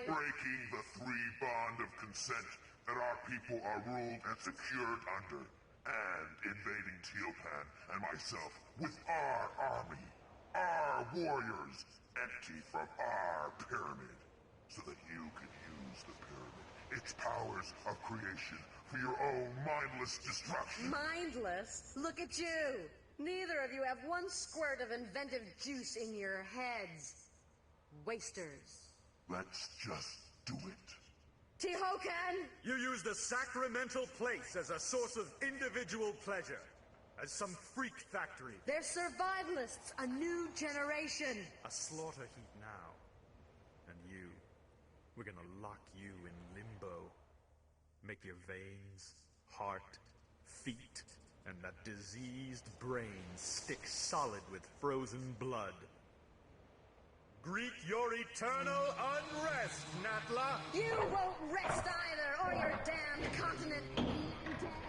Breaking the three bond of consent that our people are ruled and secured under, and invading Tealpan and myself with our army, our warriors, empty from our pyramid, so that you can use the pyramid, its powers of creation, for your own mindless destruction. Mindless? Look at you! Neither of you have one squirt of inventive juice in your heads. Wasters. Let's just do it. Tihocan! You use the sacramental place as a source of individual pleasure. As some freak factory. They're survivalists, a new generation. A slaughter heap now. And you, we're gonna lock you in limbo. Make your veins, heart, feet, and that diseased brain stick solid with frozen blood. Greet your eternal unrest, Natla! You won't rest either, or your damned continent death.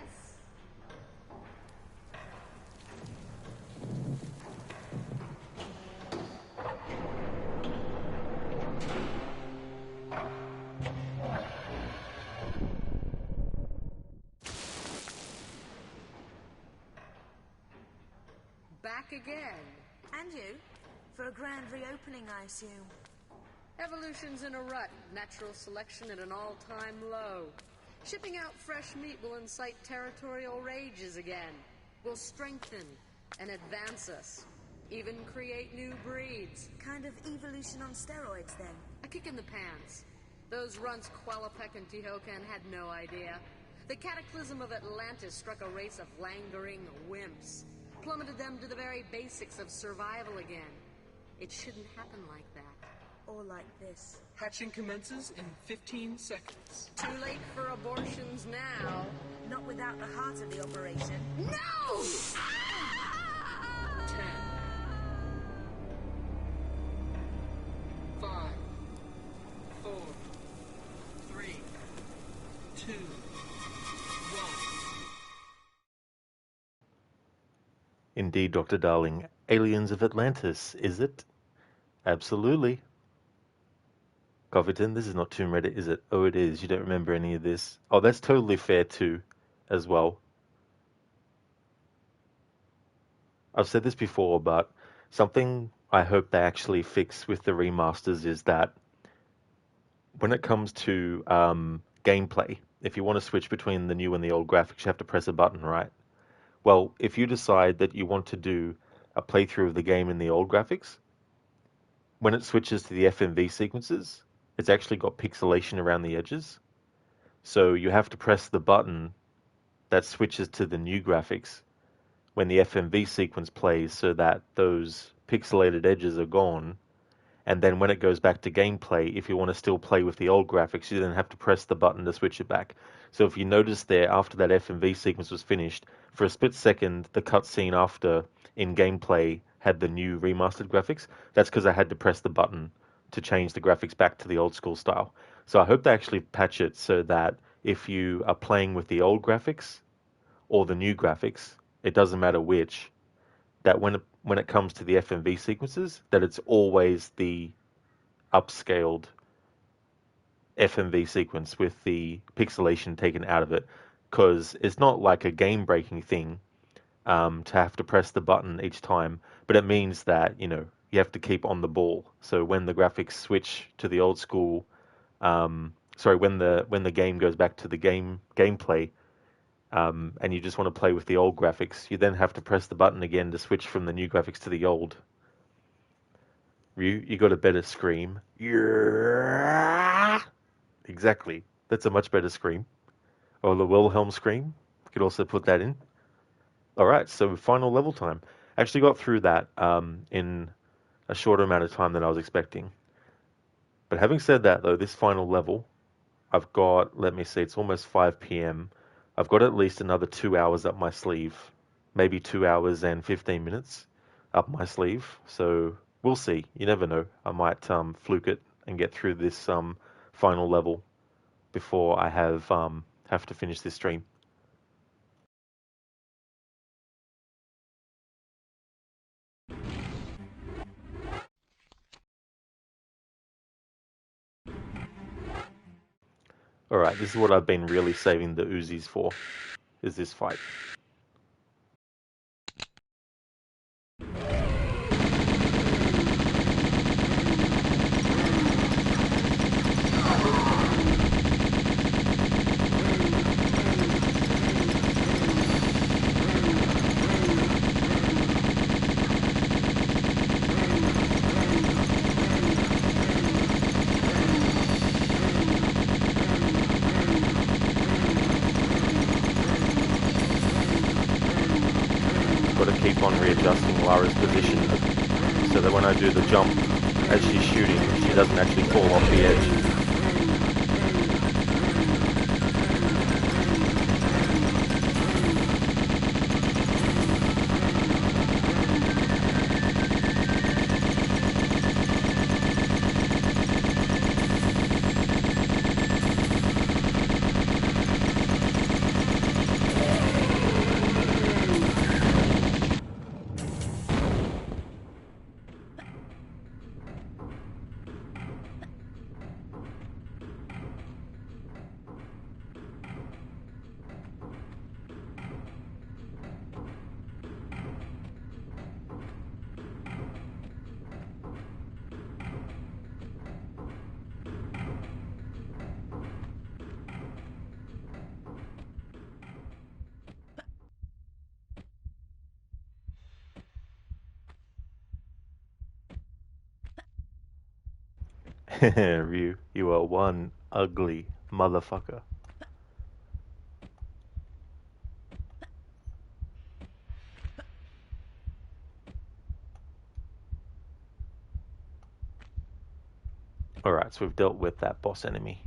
Back again. And you? For a grand reopening, I assume. Evolution's in a rut. Natural selection at an all-time low. Shipping out fresh meat will incite territorial rages again. Will strengthen and advance us. Even create new breeds. Kind of evolution on steroids, then. A kick in the pants. Those runts Qualapec and Tihocan had no idea. The cataclysm of Atlantis struck a race of languoring wimps. Plummeted them to the very basics of survival again. It shouldn't happen like that. Or like this. Hatching commences in 15 seconds. Too late for abortions now. Not without the heart of the operation. No! 10, 5, 4, 3, 2, 1. Indeed, Dr. Darling. Aliens of Atlantis, is it? Absolutely. Covington, this is not Tomb Raider, is it? Oh, it is. You don't remember any of this. Oh, that's totally fair too, as well. I've said this before, but something I hope they actually fix with the remasters is that when it comes to gameplay, if you want to switch between the new and the old graphics, you have to press a button, right? Well, if you decide that you want to do a playthrough of the game in the old graphics, when it switches to the FMV sequences, it's actually got pixelation around the edges. So you have to press the button that switches to the new graphics when the FMV sequence plays so that those pixelated edges are gone. And then when it goes back to gameplay, if you want to still play with the old graphics, you then have to press the button to switch it back. So if you notice there, after that FMV sequence was finished, for a split second, the cutscene after in gameplay had the new remastered graphics. That's because I had to press the button to change the graphics back to the old school style. So I hope they actually patch it so that if you are playing with the old graphics or the new graphics, it doesn't matter which, that when it comes to the FMV sequences, that it's always the upscaled FMV sequence with the pixelation taken out of it, because it's not like a game-breaking thing to have to press the button each time, but it means that you have to keep on the ball. So when the graphics switch to the old school, when the game goes back to the gameplay, and you just want to play with the old graphics, you then have to press the button again to switch from the new graphics to the old. You got a better scream. Yeah, exactly. That's a much better scream. Or the Wilhelm scream. You could also put that in. All right, so final level time. I actually got through that in a shorter amount of time than I was expecting. But having said that, though, this final level, I've got, let me see, it's almost 5 p.m. I've got at least another 2 hours up my sleeve. Maybe 2 hours and 15 minutes up my sleeve. So we'll see. You never know. I might fluke it and get through this final level before I have to finish this stream. All right, this is what I've been really saving the Uzis for, is this fight. Got to keep on readjusting Lara's position so that when I do the jump as she's shooting, she doesn't actually fall off the edge. Ryu, you are one ugly motherfucker. Alright, so we've dealt with that boss enemy.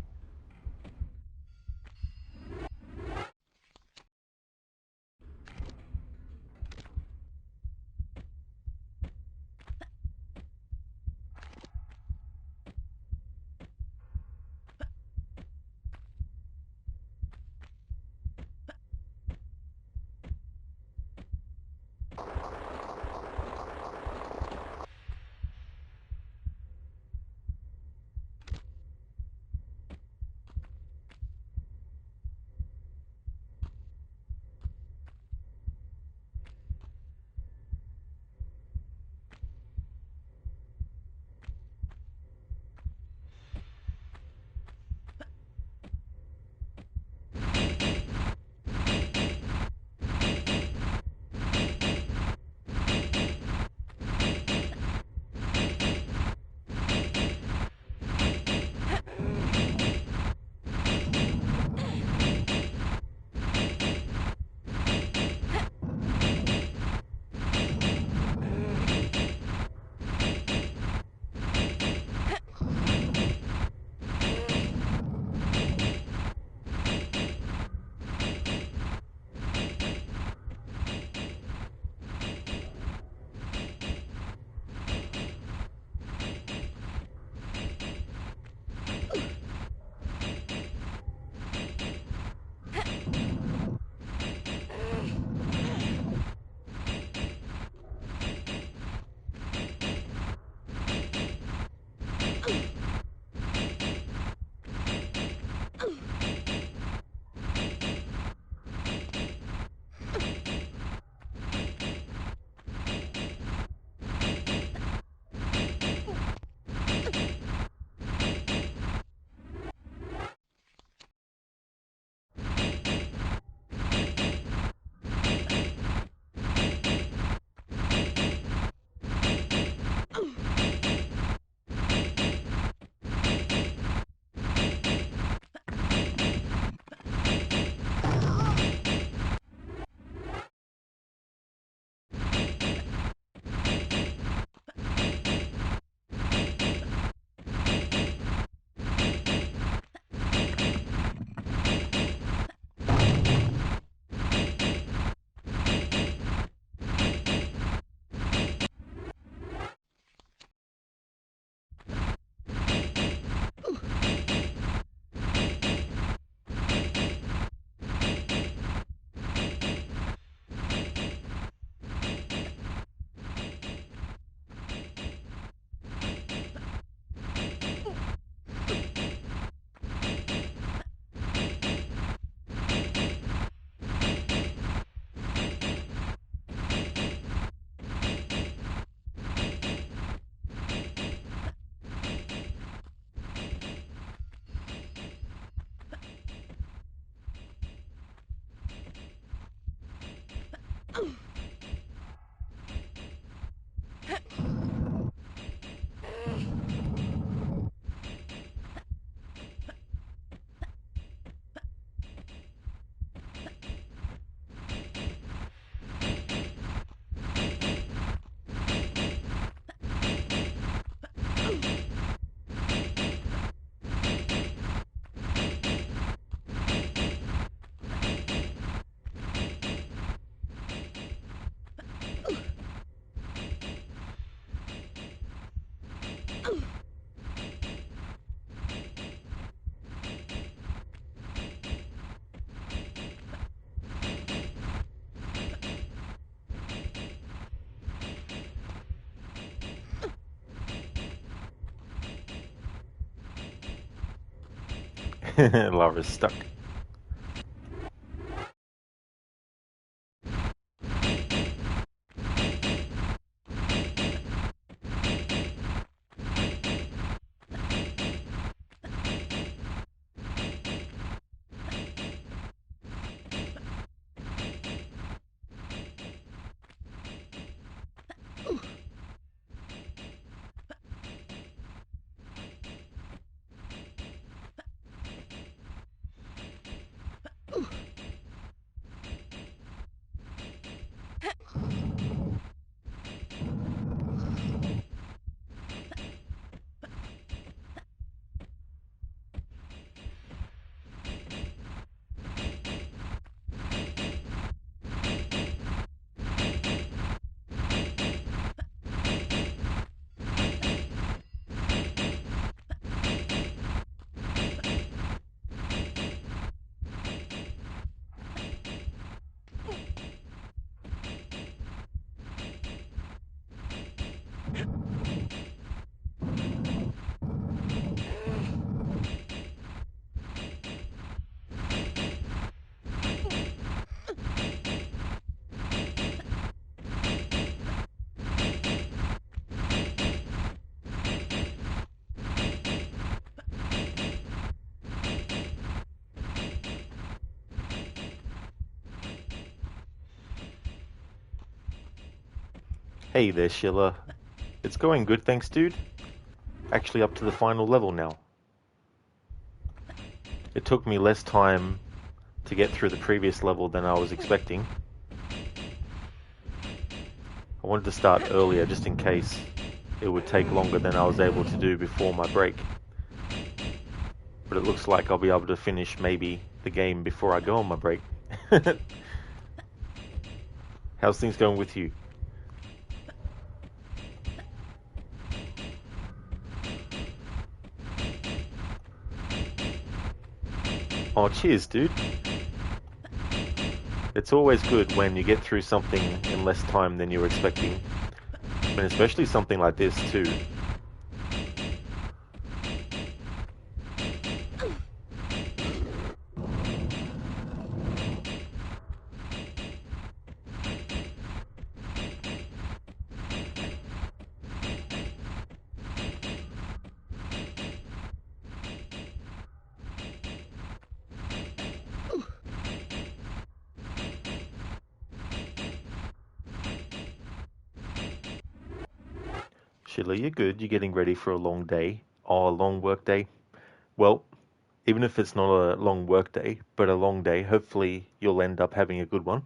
Lara's stuck. Hey there, Sheila. It's going good, thanks, dude. Actually up to the final level now. It took me less time to get through the previous level than I was expecting. I wanted to start earlier just in case it would take longer than I was able to do before my break. But it looks like I'll be able to finish maybe the game before I go on my break. How's things going with you? Oh, cheers, dude. It's always good when you get through something in less time than you were expecting. And especially something like this, too. Sheila, you're good. You're getting ready for a long day. Oh, a long work day. Well, even if it's not a long work day, but a long day, hopefully you'll end up having a good one.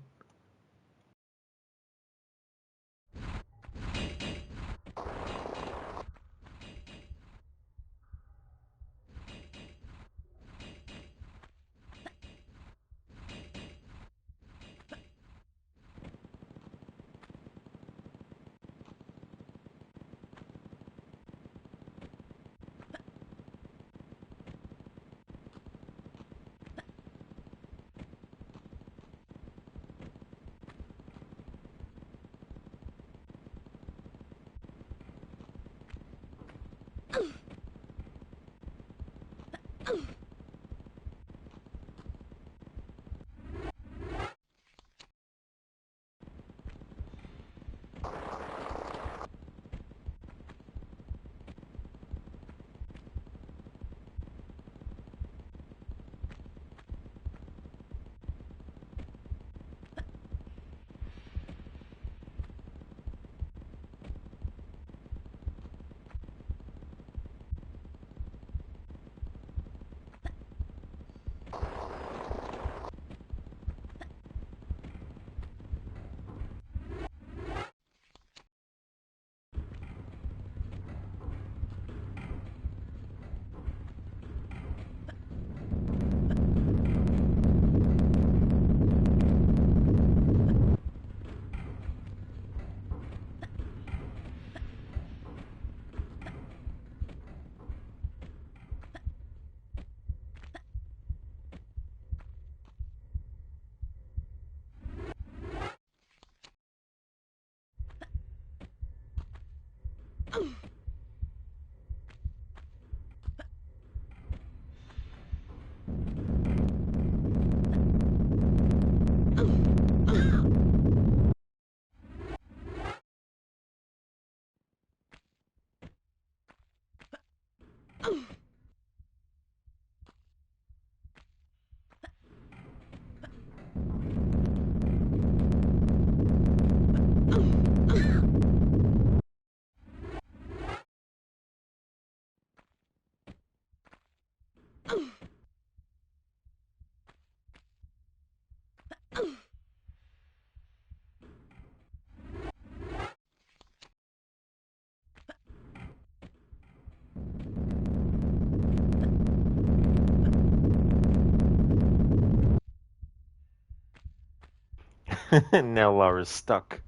Now Lara's stuck.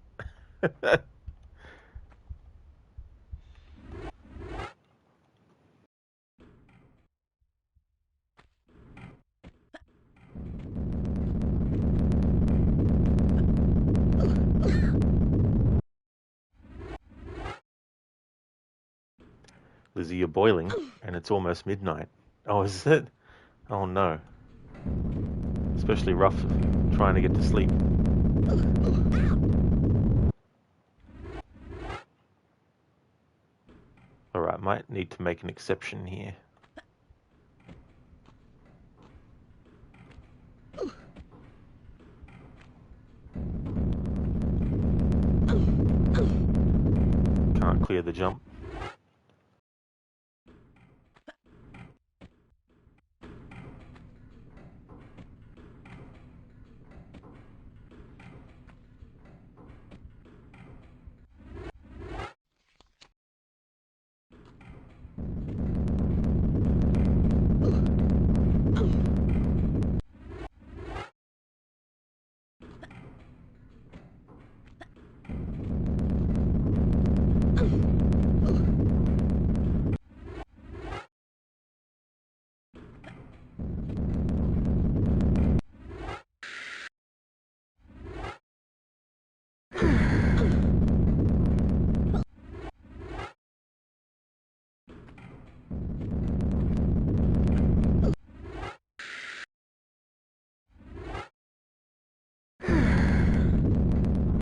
Lizzie, you're boiling, and it's almost midnight. Oh, is it? Oh no. Especially rough trying to get to sleep. Alright, might need to make an exception here. Can't clear the jump.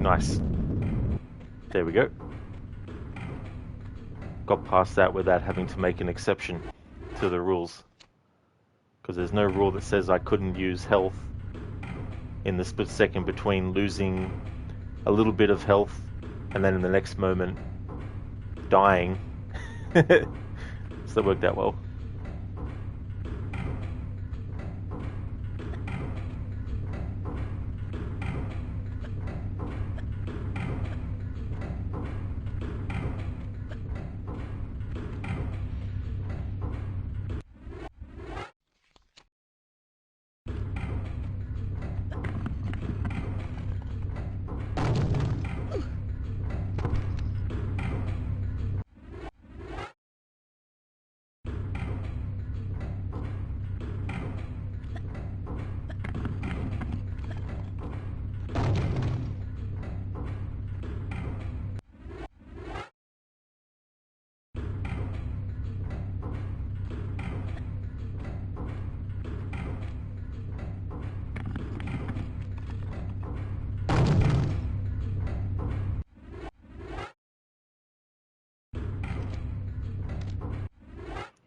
Nice. There we go. Got past that without having to make an exception to the rules. Because there's no rule that says I couldn't use health in the split second between losing a little bit of health and then in the next moment dying. So that worked out well.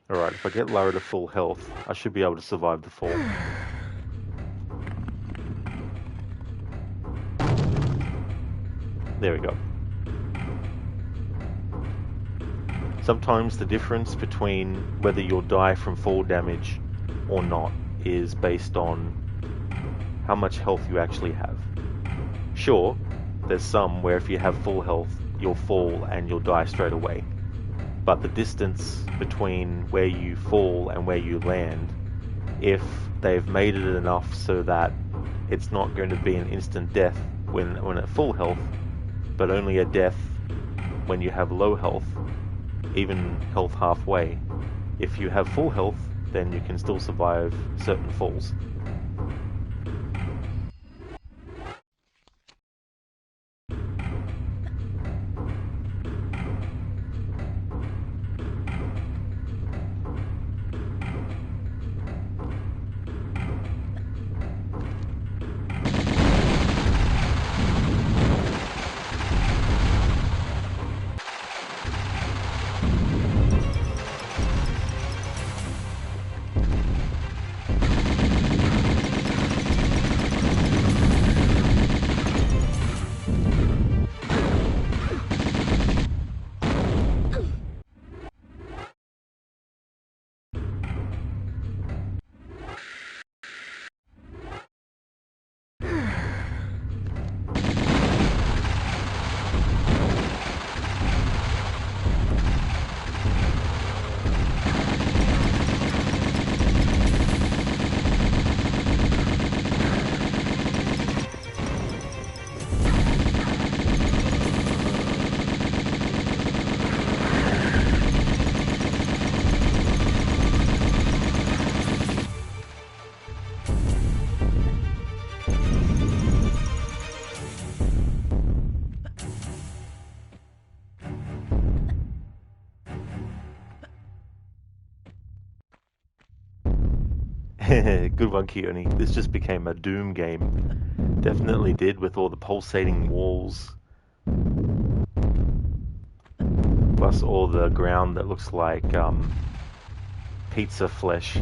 Alright, if I get Lara to full health, I should be able to survive the fall. There we go. Sometimes the difference between whether you'll die from fall damage or not is based on how much health you actually have. Sure, there's some where if you have full health, you'll fall and you'll die straight away. But the distance between where you fall and where you land, if they've made it enough so that it's not going to be an instant death when at full health, but only a death when you have low health, even health halfway. If you have full health, then you can still survive certain falls. Good one, Keone. This just became a Doom game. Definitely did, with all the pulsating walls, plus all the ground that looks like pizza flesh.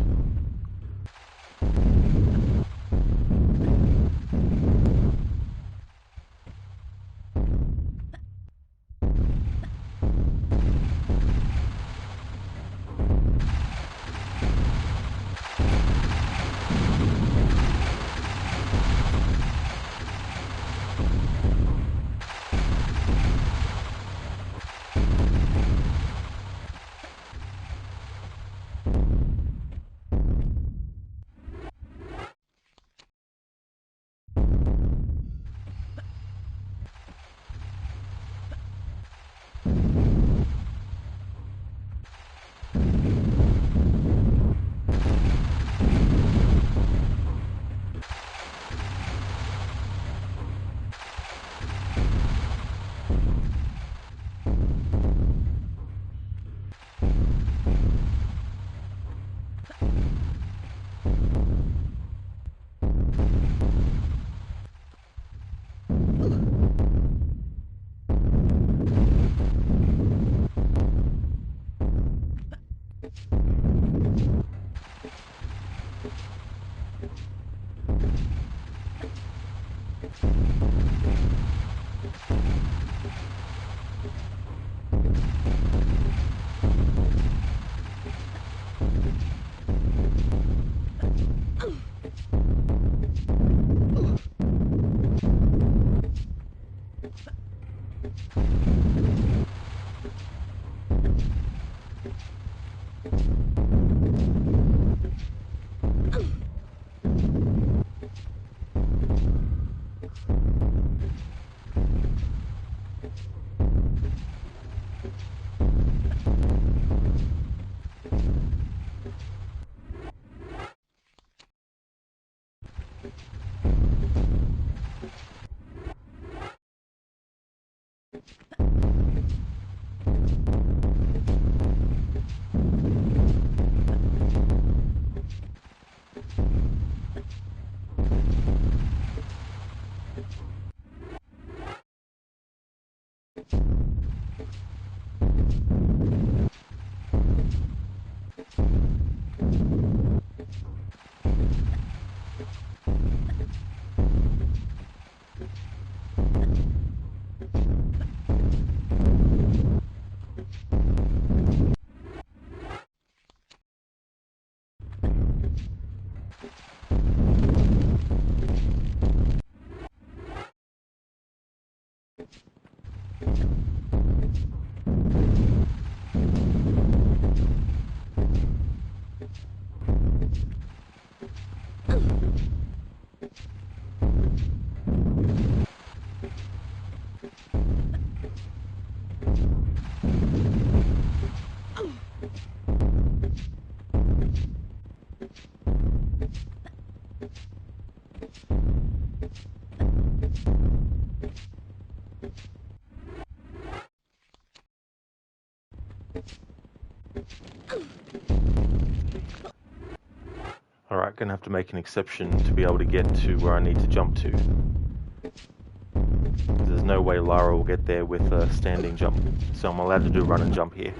Alright, gonna have to make an exception to be able to get to where I need to jump to. There's no way Lara will get there with a standing jump, so I'm allowed to do run and jump here.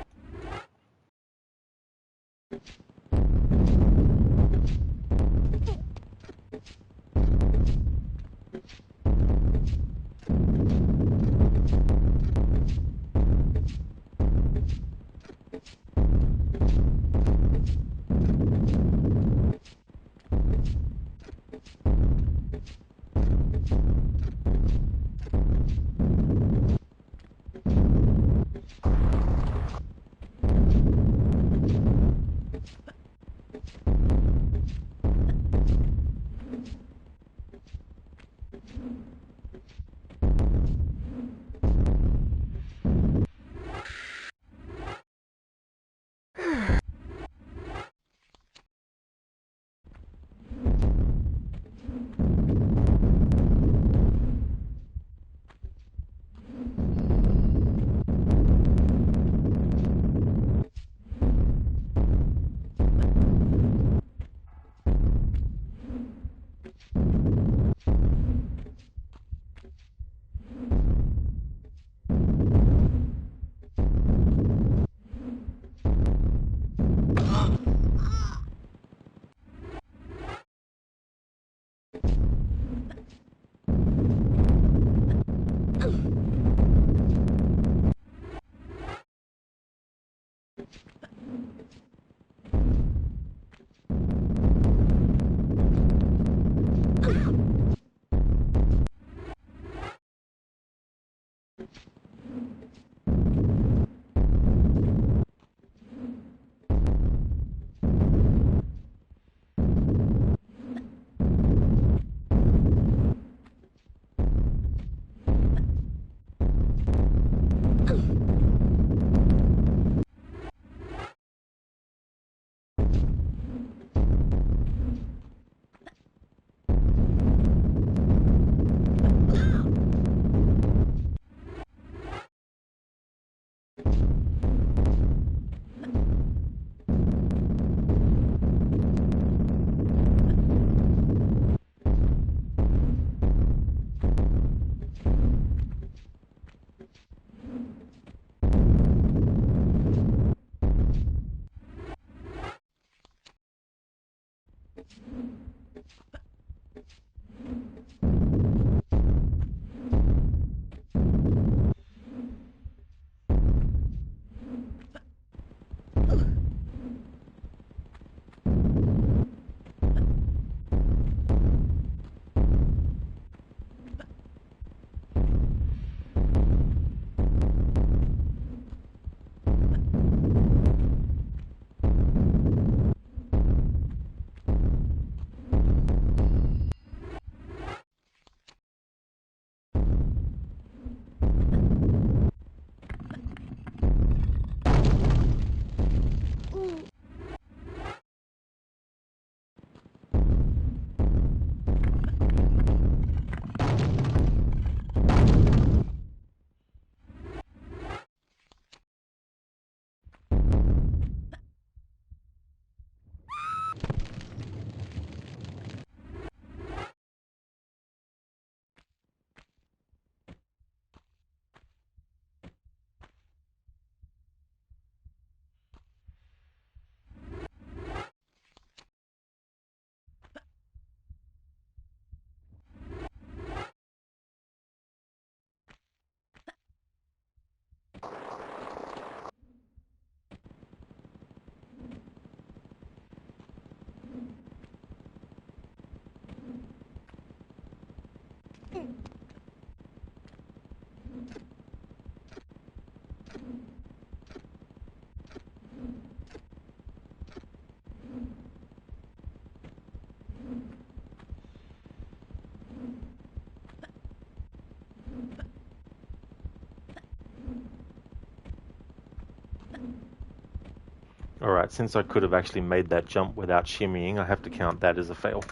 Alright, since I could have actually made that jump without shimmying, I have to count that as a fail.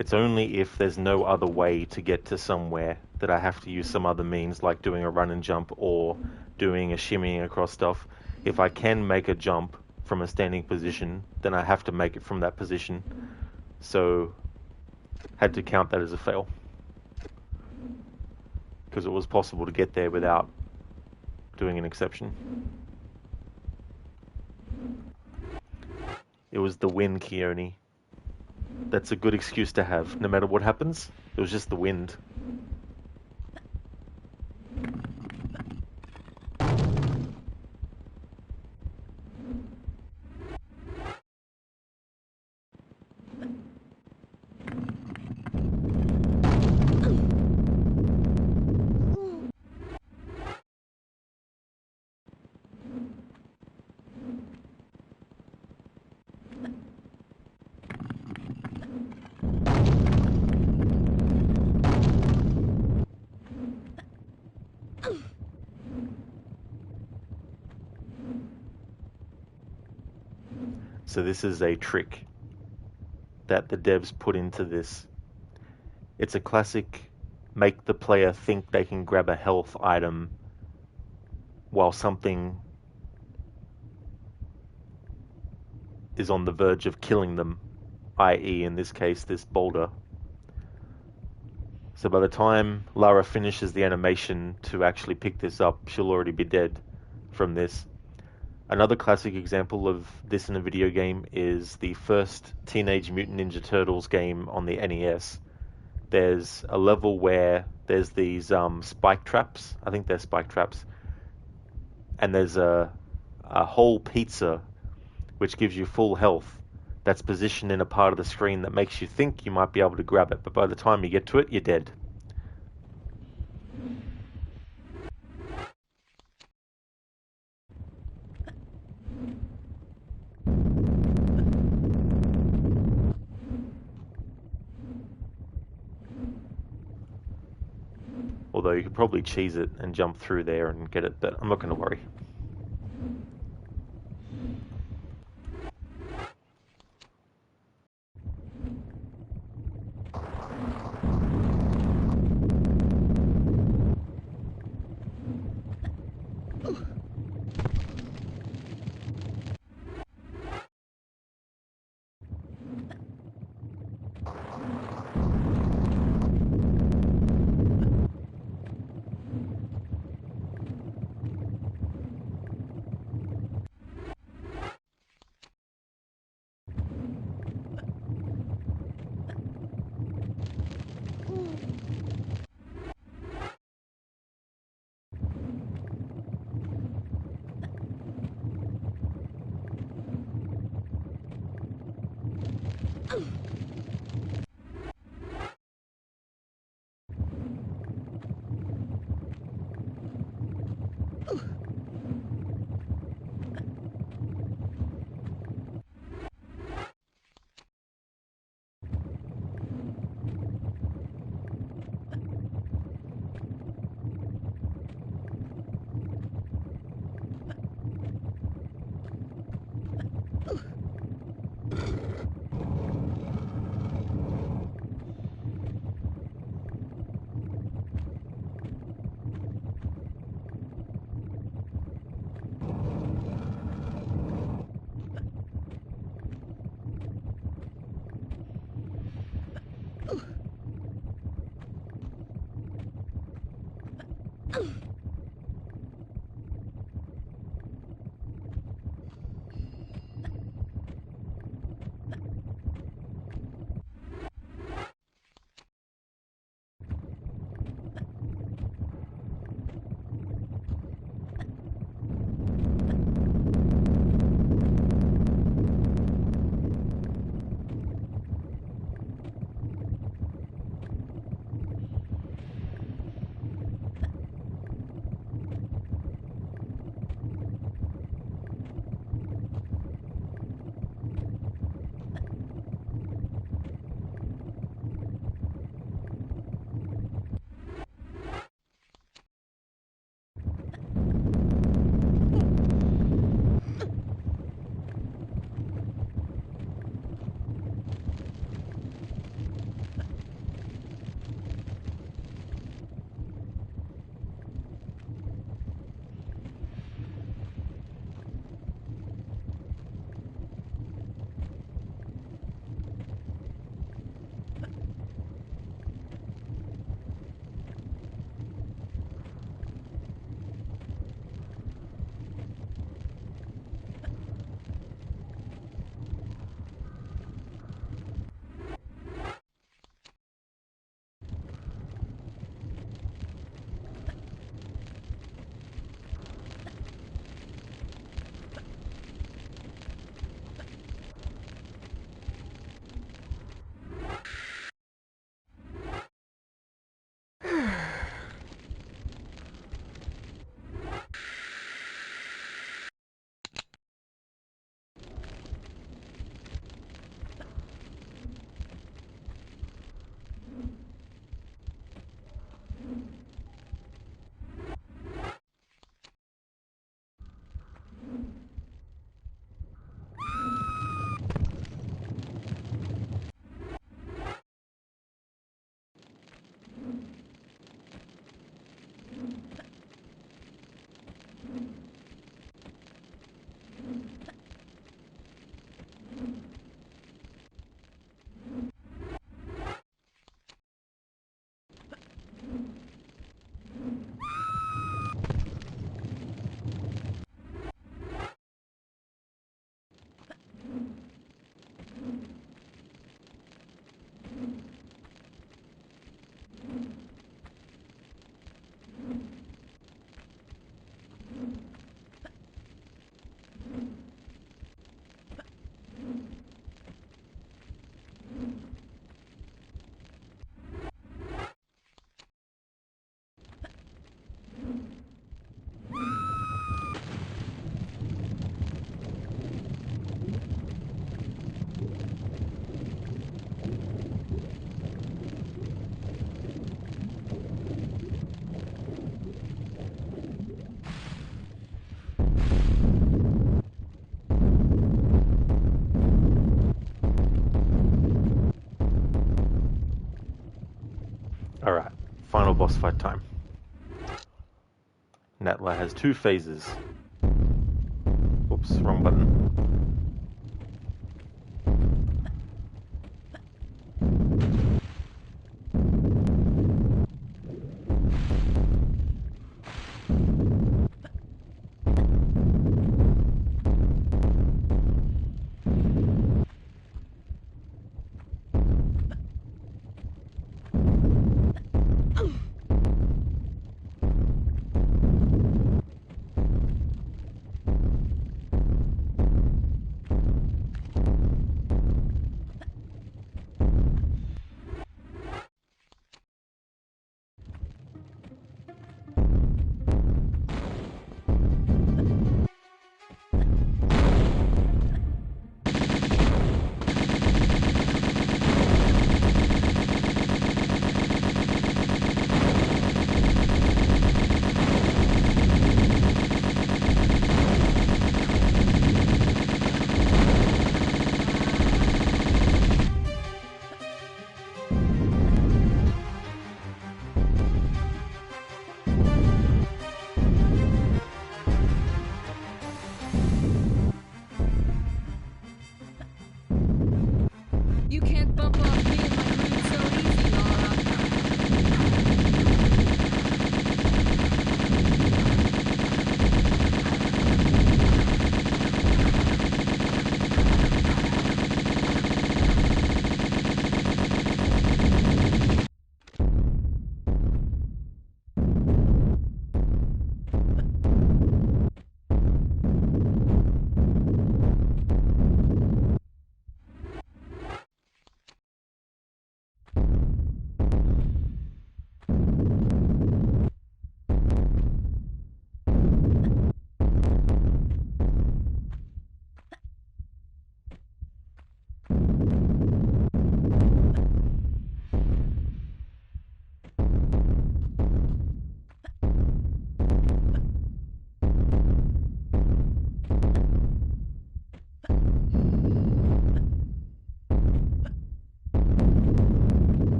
It's only if there's no other way to get to somewhere that I have to use some other means, like doing a run and jump or doing a shimmying across stuff. If I can make a jump from a standing position, then I have to make it from that position. So, had to count that as a fail. Because it was possible to get there without doing an exception. It was the wind, Keone. That's a good excuse to have, no matter what happens. It was just the wind. So this is a trick that the devs put into this. It's a classic make the player think they can grab a health item while something is on the verge of killing them, i.e. in this case this boulder. So by the time Lara finishes the animation to actually pick this up, she'll already be dead from this. Another classic example of this in a video game is the first Teenage Mutant Ninja Turtles game on the NES. There's a level where there's these spike traps. I think they're spike traps. And there's a whole pizza which gives you full health that's positioned in a part of the screen that makes you think you might be able to grab it, but by the time you get to it, you're dead. Although you could probably cheese it and jump through there and get it, but I'm not going to worry. Alright, final boss fight time. Natla has two phases. Oops, wrong button.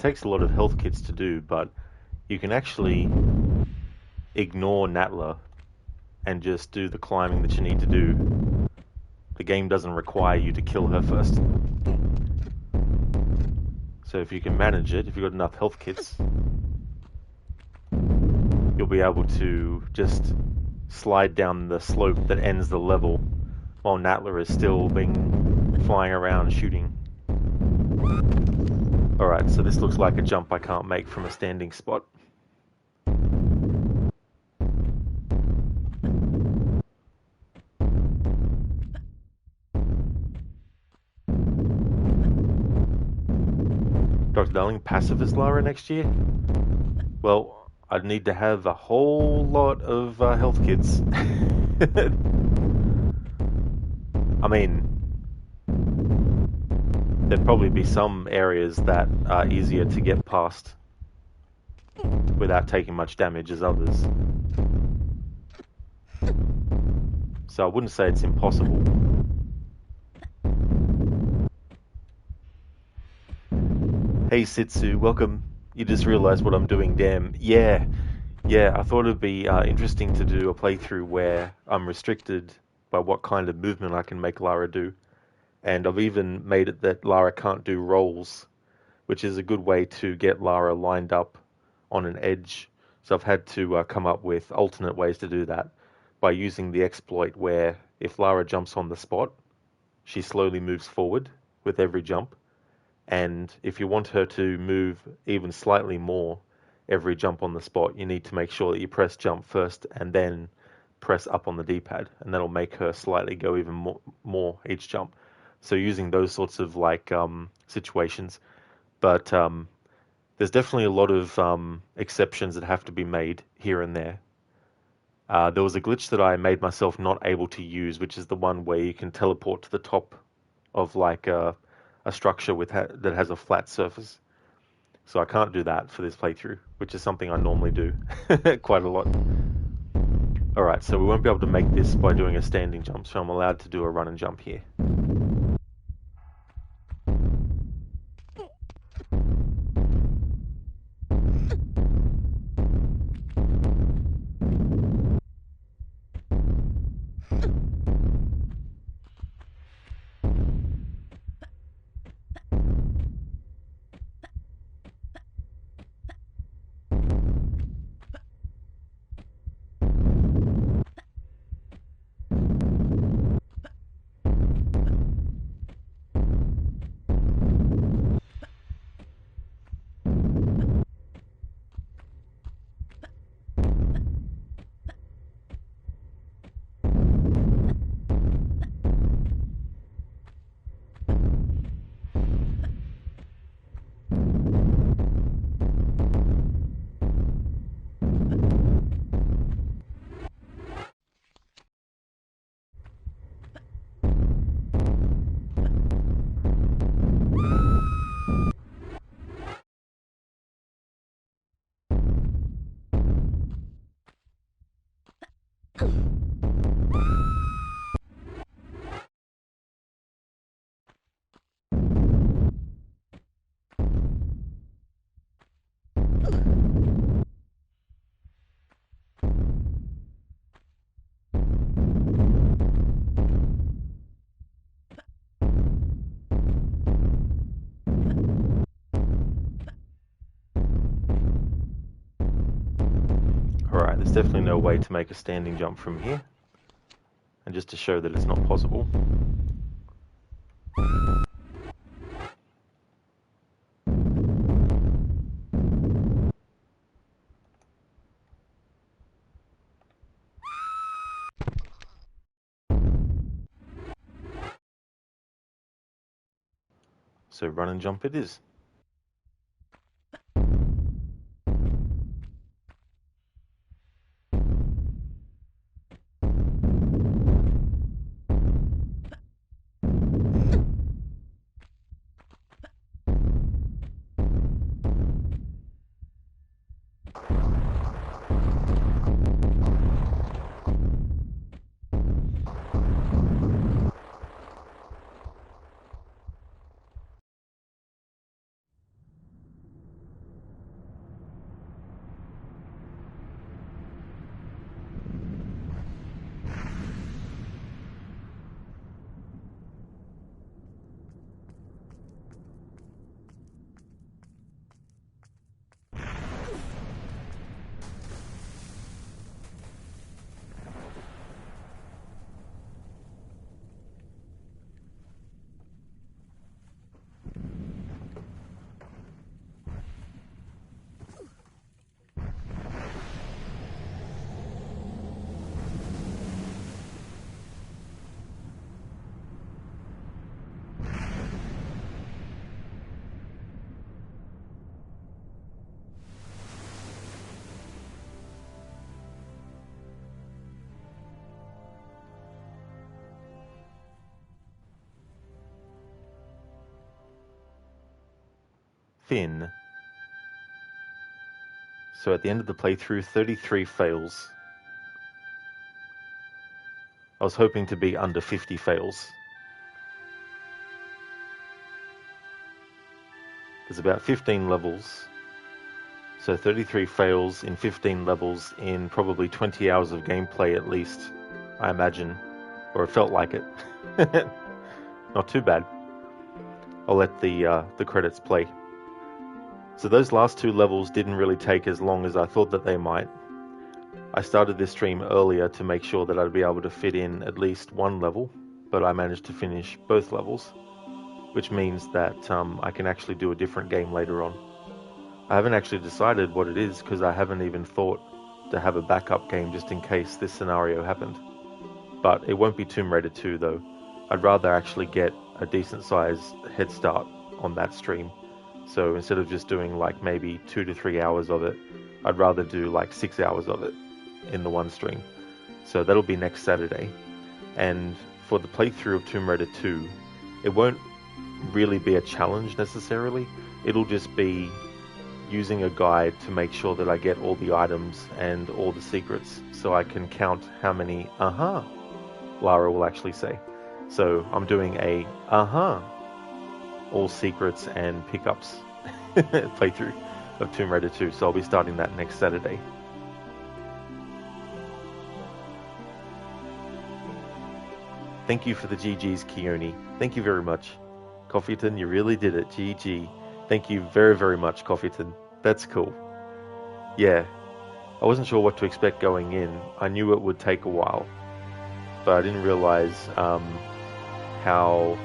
takes a lot of health kits to do, but you can actually ignore Natla and just do the climbing that you need to do. The game doesn't require you to kill her first. So if you can manage it, if you've got enough health kits, you'll be able to just slide down the slope that ends the level while Natla is still flying around shooting. Alright, so this looks like a jump I can't make from a standing spot. Dr. Darling, pacifist Lara next year? Well, I'd need to have a whole lot of health kits. I mean, there'd probably be some areas that are easier to get past without taking much damage as others. So I wouldn't say it's impossible. Hey Sitsu, welcome. You just realized what I'm doing, damn. Yeah, I thought it'd be interesting to do a playthrough where I'm restricted by what kind of movement I can make Lara do. And I've even made it that Lara can't do rolls, which is a good way to get Lara lined up on an edge. So I've had to come up with alternate ways to do that by using the exploit where if Lara jumps on the spot, she slowly moves forward with every jump. And if you want her to move even slightly more every jump on the spot, you need to make sure that you press jump first and then press up on the D-pad, and that'll make her slightly go even more each jump. So using those sorts of situations, but there's definitely a lot of exceptions that have to be made here and there. There was a glitch that I made myself not able to use, which is the one where you can teleport to the top of a structure that has a flat surface. So I can't do that for this playthrough, which is something I normally do quite a lot. Alright, so we won't be able to make this by doing a standing jump, so I'm allowed to do a run and jump here. Alright, there's definitely no way to make a standing jump from here. And just to show that it's not possible. So run and jump it is. Finn. So at the end of the playthrough, 33 fails. I was hoping to be under 50 fails. There's about 15 levels. So 33 fails in 15 levels in probably 20 hours of gameplay at least, I imagine. Or it felt like it. Not too bad. I'll let the credits play. So those last two levels didn't really take as long as I thought that they might. I started this stream earlier to make sure that I'd be able to fit in at least one level, but I managed to finish both levels, which means that I can actually do a different game later on. I haven't actually decided what it is because I haven't even thought to have a backup game just in case this scenario happened. But it won't be Tomb Raider 2 though. I'd rather actually get a decent sized head start on that stream. So instead of just doing like maybe 2 to 3 hours of it, I'd rather do like 6 hours of it in the one stream. So that'll be next Saturday. And for the playthrough of Tomb Raider 2, it won't really be a challenge necessarily. It'll just be using a guide to make sure that I get all the items and all the secrets so I can count how many Lara will actually say. So I'm doing a all secrets and pickups playthrough of Tomb Raider 2, so I'll be starting that next Saturday. Thank you for the GG's, Keone. Thank you very much. Coffeeton, you really did it. GG. Thank you very, very much, Coffeeton. That's cool. Yeah. I wasn't sure what to expect going in. I knew it would take a while, but I didn't realize how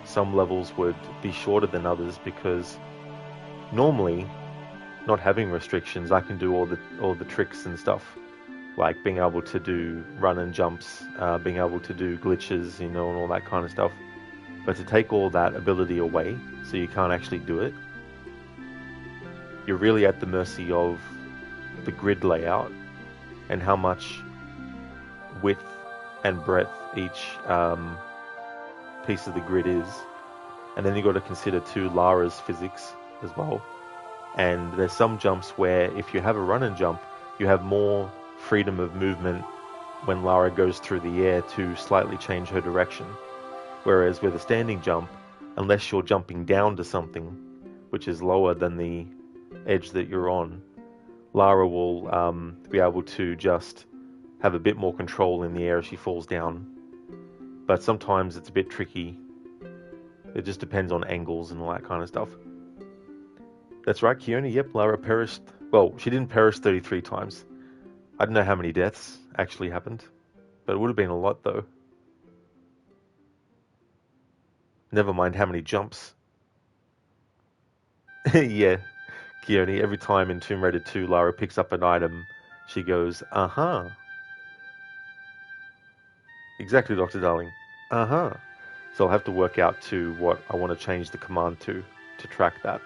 some levels would be shorter than others, because normally, not having restrictions, I can do all the tricks and stuff, like being able to do run and jumps, being able to do glitches, and all that kind of stuff. But to take all that ability away, so you can't actually do it, you're really at the mercy of the grid layout and how much width and breadth each piece of the grid is. And then you've got to consider too Lara's physics as well. And there's some jumps where if you have a run and jump, you have more freedom of movement when Lara goes through the air to slightly change her direction. Whereas with a standing jump, unless you're jumping down to something which is lower than the edge that you're on, Lara will be able to just have a bit more control in the air as she falls down. But sometimes it's a bit tricky. It just depends on angles and all that kind of stuff. That's right, Keone. Yep, Lara perished. Well, she didn't perish 33 times. I don't know how many deaths actually happened, but it would have been a lot though. Never mind how many jumps. Yeah, Keone, every time in Tomb Raider 2 Lara picks up an item, she goes, Exactly, Dr. Darling. So I'll have to work out to what I want to change the command to track that.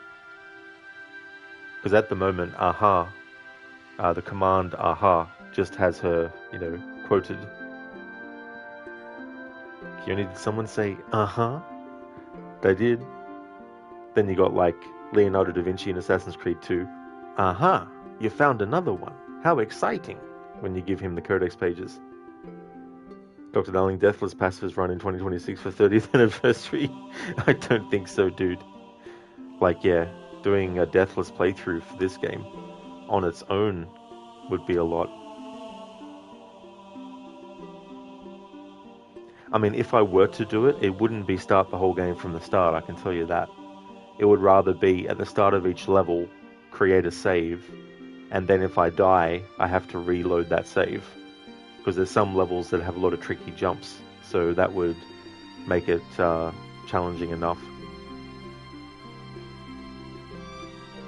Because at the moment, the command just has her, quoted. Keone, did someone say, They did. Then you got like Leonardo da Vinci in Assassin's Creed 2. You found another one. How exciting, when you give him the codex pages. Dr. Darling, Deathless Pacifists run in 2026 for 30th anniversary. I don't think so, dude. Like, yeah, doing a Deathless playthrough for this game on its own would be a lot. I mean, if I were to do it, it wouldn't be start the whole game from the start, I can tell you that. It would rather be at the start of each level, create a save, and then if I die, I have to reload that save. Because there's some levels that have a lot of tricky jumps, so that would make it challenging enough.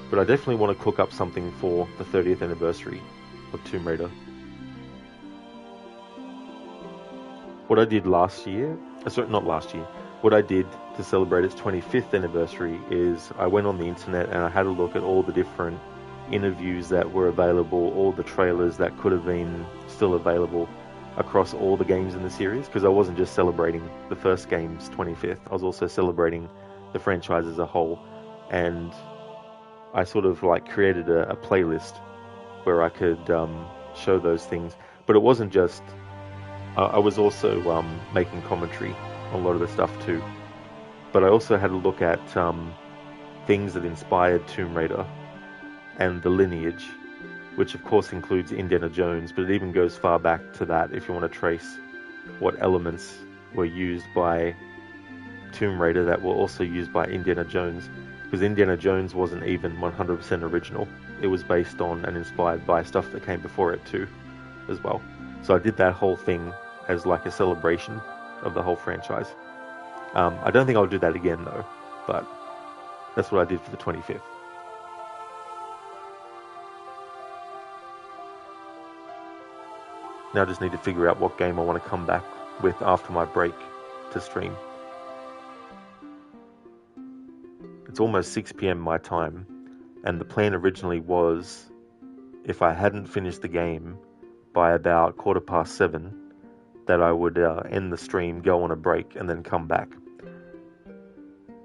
But I definitely want to cook up something for the 30th anniversary of Tomb Raider. What I did last year, what I did to celebrate its 25th anniversary is I went on the internet and I had a look at all the different interviews that were available, all the trailers that could have been still available across all the games in the series, because I wasn't just celebrating the first game's 25th, I was also celebrating the franchise as a whole. And I sort of like created a playlist where I could show those things. But it wasn't just. I was also making commentary on a lot of the stuff too. But I also had a look at things that inspired Tomb Raider and the lineage, which of course includes Indiana Jones, but it even goes far back to that if you want to trace what elements were used by Tomb Raider that were also used by Indiana Jones, because Indiana Jones wasn't even 100% original. It was based on and inspired by stuff that came before it too, as well. So I did that whole thing as like a celebration of the whole franchise. I don't think I'll do that again though, but that's what I did for the 25th. Now I just need to figure out what game I want to come back with after my break to stream. It's almost 6 p.m. my time, and the plan originally was, if I hadn't finished the game by about 7:15, that I would end the stream, go on a break, and then come back.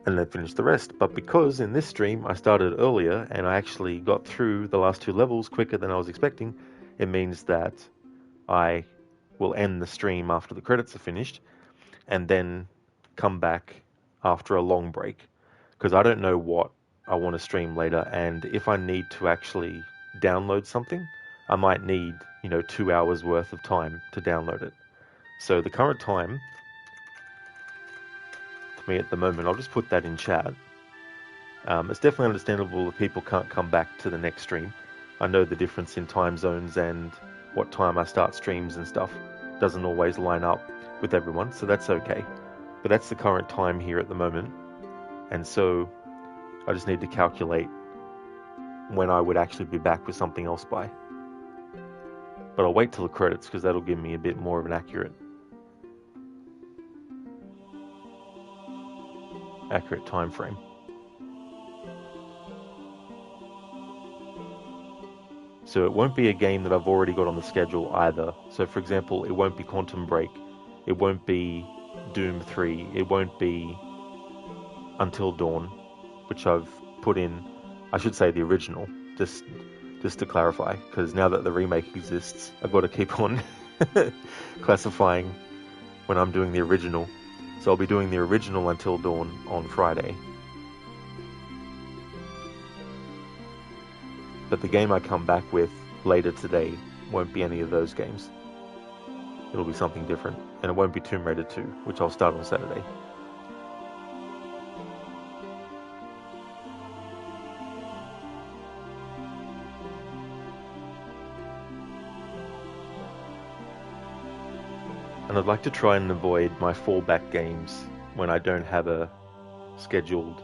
And then finish the rest. But because in this stream I started earlier, and I actually got through the last 2 levels quicker than I was expecting, it means that I will end the stream after the credits are finished, and then come back after a long break. Because I don't know what I want to stream later, and if I need to actually download something, I might need, 2 hours worth of time to download it. So the current time, to me at the moment, I'll just put that in chat. It's definitely understandable if people can't come back to the next stream. I know the difference in time zones and what time I start streams and stuff doesn't always line up with everyone, so that's okay. But that's the current time here at the moment. And so I just need to calculate when I would actually be back with something else by. But I'll wait till the credits because that'll give me a bit more of an accurate time frame. So it won't be a game that I've already got on the schedule either. So for example, it won't be Quantum Break, it won't be Doom 3, it won't be Until Dawn, which I've put in, I should say the original, just to clarify, because now that the remake exists, I've got to keep on classifying when I'm doing the original. So I'll be doing the original Until Dawn on Friday. But the game I come back with later today won't be any of those games. It'll be something different, and it won't be Tomb Raider 2, which I'll start on Saturday. And I'd like to try and avoid my fallback games when I don't have a scheduled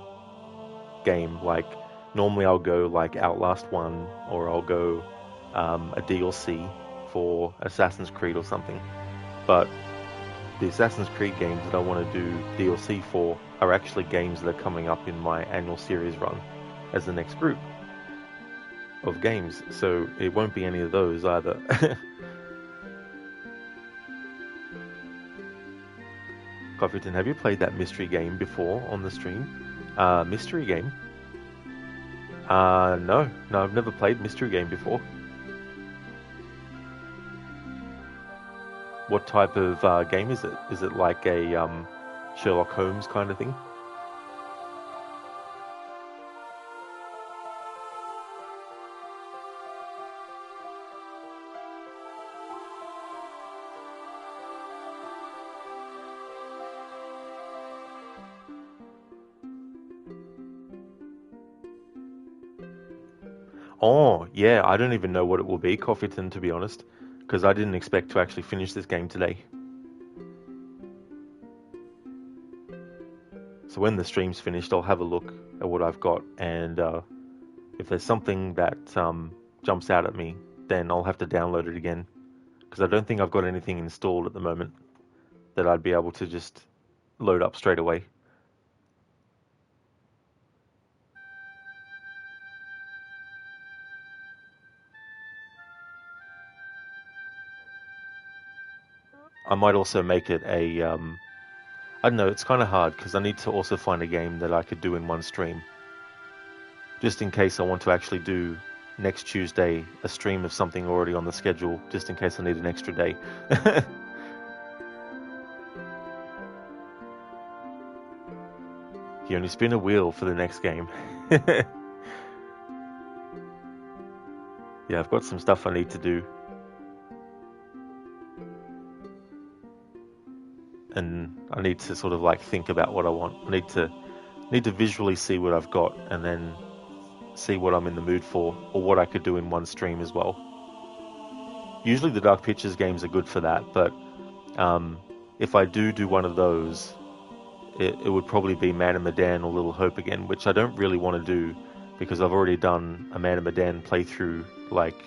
game. Like, normally I'll go like Outlast 1, or I'll go a DLC for Assassin's Creed or something. But the Assassin's Creed games that I want to do DLC for are actually games that are coming up in my annual series run as the next group of games. So it won't be any of those either. Coffeeton, have you played that mystery game before on the stream? Mystery game? No, I've never played mystery game before. What type of game is it? Is it like a Sherlock Holmes kind of thing? Oh, yeah, I don't even know what it will be, Coffeeton, to be honest, because I didn't expect to actually finish this game today. So when the stream's finished, I'll have a look at what I've got, and if there's something that jumps out at me, then I'll have to download it again, because I don't think I've got anything installed at the moment that I'd be able to just load up straight away. I might also make it a, I don't know, it's kind of hard because I need to also find a game that I could do in one stream. just in case I want to actually do next Tuesday a stream of something already on the schedule, just in case I need an extra day. You only spin a wheel for the next game. Yeah, I've got some stuff I need to do. And I need to sort of like think about what I want. I need to visually see what I've got and then see what I'm in the mood for or what I could do in one stream as well. Usually the Dark Pictures games are good for that, but if I do one of those, it would probably be Man of Medan or Little Hope again, which I don't really want to do because I've already done a Man of Medan playthrough like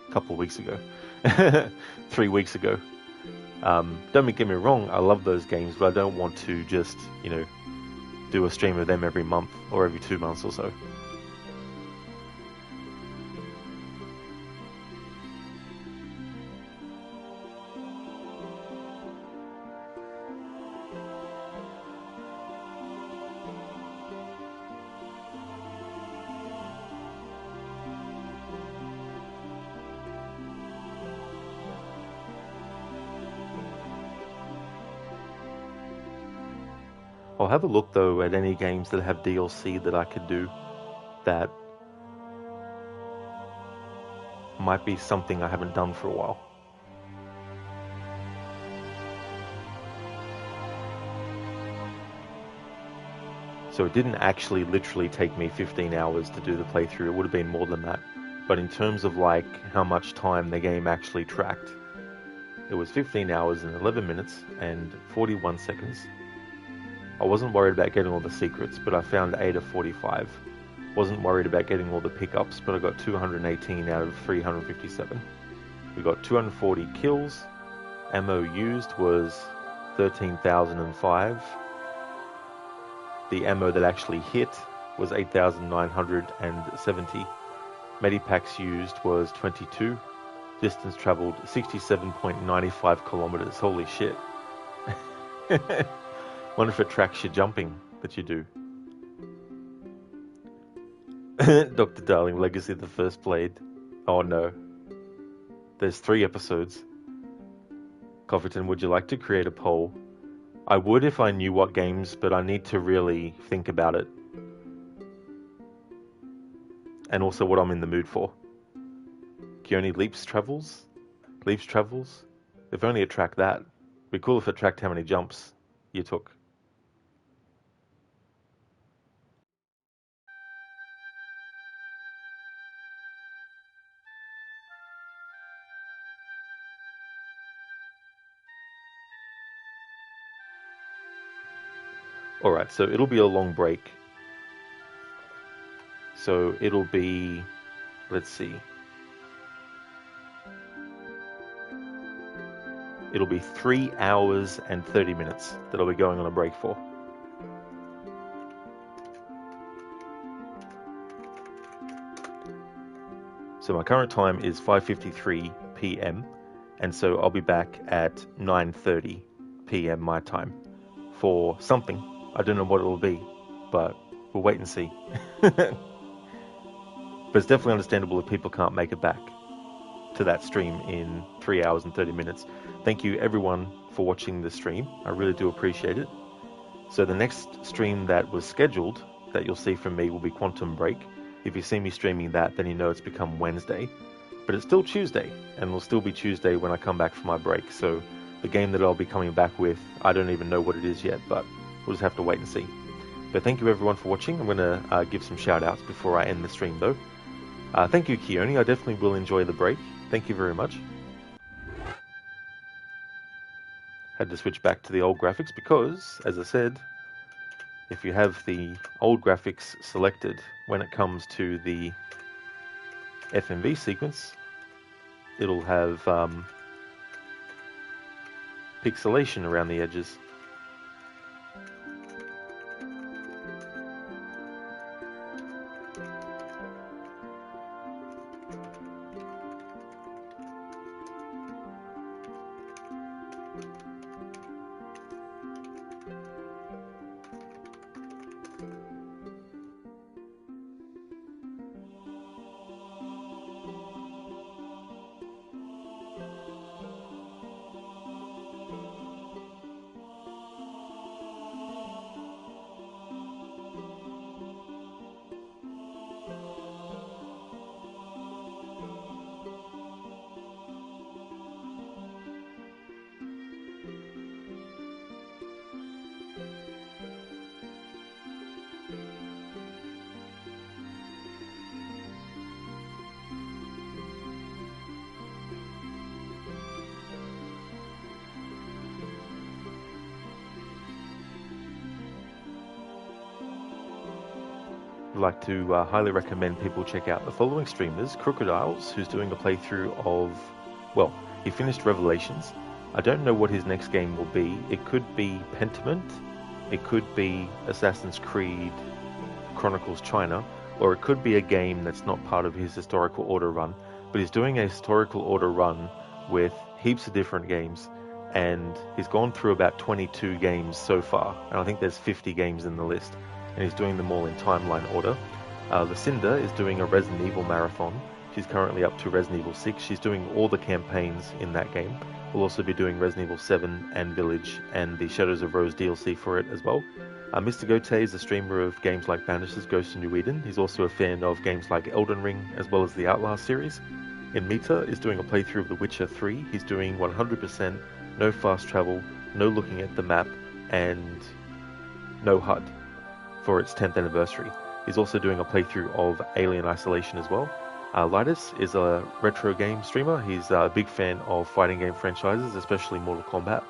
a couple of weeks ago, 3 weeks ago. Don't get me wrong, I love those games, but I don't want to just, do a stream of them every month or every 2 months or so. I'll have a look though at any games that have DLC that I could do that might be something I haven't done for a while. So it didn't actually literally take me 15 hours to do the playthrough. It would have been more than that. But in terms of like how much time the game actually tracked, it was 15 hours and 11 minutes and 41 seconds. I wasn't worried about getting all the secrets, but I found 8 of 45. Wasn't worried about getting all the pickups, but I got 218 out of 357. We got 240 kills. Ammo used was 13,005. The ammo that actually hit was 8,970. Medipacks used was 22. Distance traveled 67.95 kilometers. Holy shit. Wonder if it tracks your jumping that you do. Dr. Darling, Legacy of the First Blade. Oh no. There's 3 episodes. Cofferton, would you like to create a poll? I would if I knew what games, but I need to really think about it. And also what I'm in the mood for. Keone Leaps Travels? Leaps Travels? If only it tracked that. It'd be cool if it tracked how many jumps you took. Alright, so it'll be a long break. So it'll be, let's see. It'll be 3 hours and 30 minutes that I'll be going on a break for. So my current time is 5:53 p.m. and so I'll be back at 9:30 p.m. my time for something. I don't know what it'll be, but we'll wait and see. But it's definitely understandable if people can't make it back to that stream in 3 hours and 30 minutes. Thank you everyone for watching the stream. I really do appreciate it. So the next stream that was scheduled that you'll see from me will be Quantum Break. If you see me streaming that, then you know it's become Wednesday. But it's still Tuesday, and will still be Tuesday when I come back from my break. So the game that I'll be coming back with, I don't even know what it is yet, but we'll just have to wait and see. But thank you everyone for watching. I'm going to give some shout outs before I end the stream though. Thank you, Keone. I definitely will enjoy the break. Thank you very much. Had to switch back to the old graphics because, as I said, if you have the old graphics selected when it comes to the FMV sequence, it'll have pixelation around the edges. I'd like to highly recommend people check out the following streamers. Crocodiles, who's doing a playthrough of, well, he finished Revelations. I don't know what his next game will be. It could be Pentiment, it could be Assassin's Creed Chronicles China, or it could be a game that's not part of his historical order run, but he's doing a historical order run with heaps of different games, and he's gone through about 22 games so far, and I think there's 50 games in the list, and he's doing them all in timeline order. Lucinda is doing a Resident Evil marathon. She's currently up to Resident Evil 6. She's doing all the campaigns in that game. We'll also be doing Resident Evil 7 and Village and the Shadows of Rose DLC for it as well. Mr. Gote is a streamer of games like Banishers, Ghost of New Eden. He's also a fan of games like Elden Ring as well as the Outlast series. Inmita is doing a playthrough of The Witcher 3. He's doing 100%, no fast travel, no looking at the map, and no HUD for its 10th anniversary. He's also doing a playthrough of Alien Isolation as well. Lightus is a retro game streamer. He's a big fan of fighting game franchises, especially Mortal Kombat.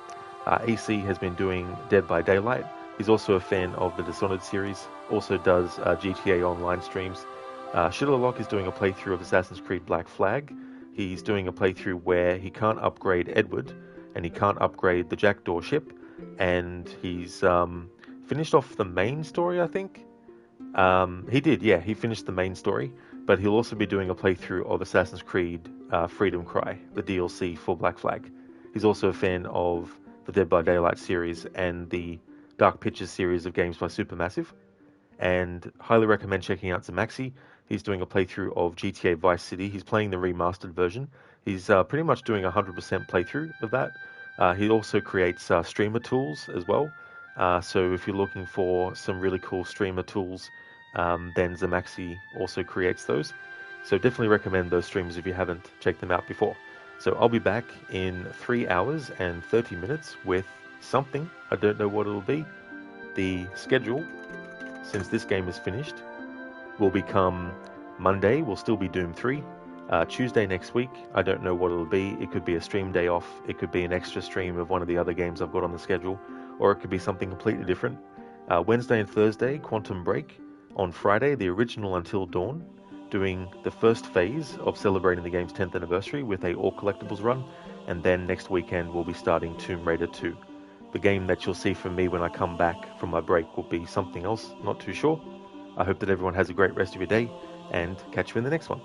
AC has been doing Dead by Daylight. He's also a fan of the Dishonored series, also does GTA Online streams. Shitterlock is doing a playthrough of Assassin's Creed Black Flag. He's doing a playthrough where he can't upgrade Edward, and he can't upgrade the Jackdaw ship, and he's finished off the main story, I think. He finished the main story, but he'll also be doing a playthrough of Assassin's Creed Freedom Cry, the DLC for Black Flag. He's also a fan of the Dead by Daylight series and the Dark Pictures series of games by Supermassive, and highly recommend checking out Zamaxi. He's doing a playthrough of GTA Vice City. He's playing the remastered version. He's pretty much doing a 100% playthrough of that. He also creates streamer tools as well. So if you're looking for some really cool streamer tools, then Zamaxi also creates those. So definitely recommend those streams if you haven't checked them out before. So I'll be back in 3 hours and 30 minutes with something. I don't know what it'll be. The schedule, since this game is finished, will become Monday, will still be Doom 3. Tuesday next week, I don't know what it'll be. It could be a stream day off. It could be an extra stream of one of the other games I've got on the schedule. Or it could be something completely different. Wednesday and Thursday, Quantum Break. On Friday, the original Until Dawn, doing the first phase of celebrating the game's 10th anniversary with a all collectibles run. And then next weekend, we'll be starting Tomb Raider 2. The game that you'll see from me when I come back from my break will be something else, not too sure. I hope that everyone has a great rest of your day, and catch you in the next one.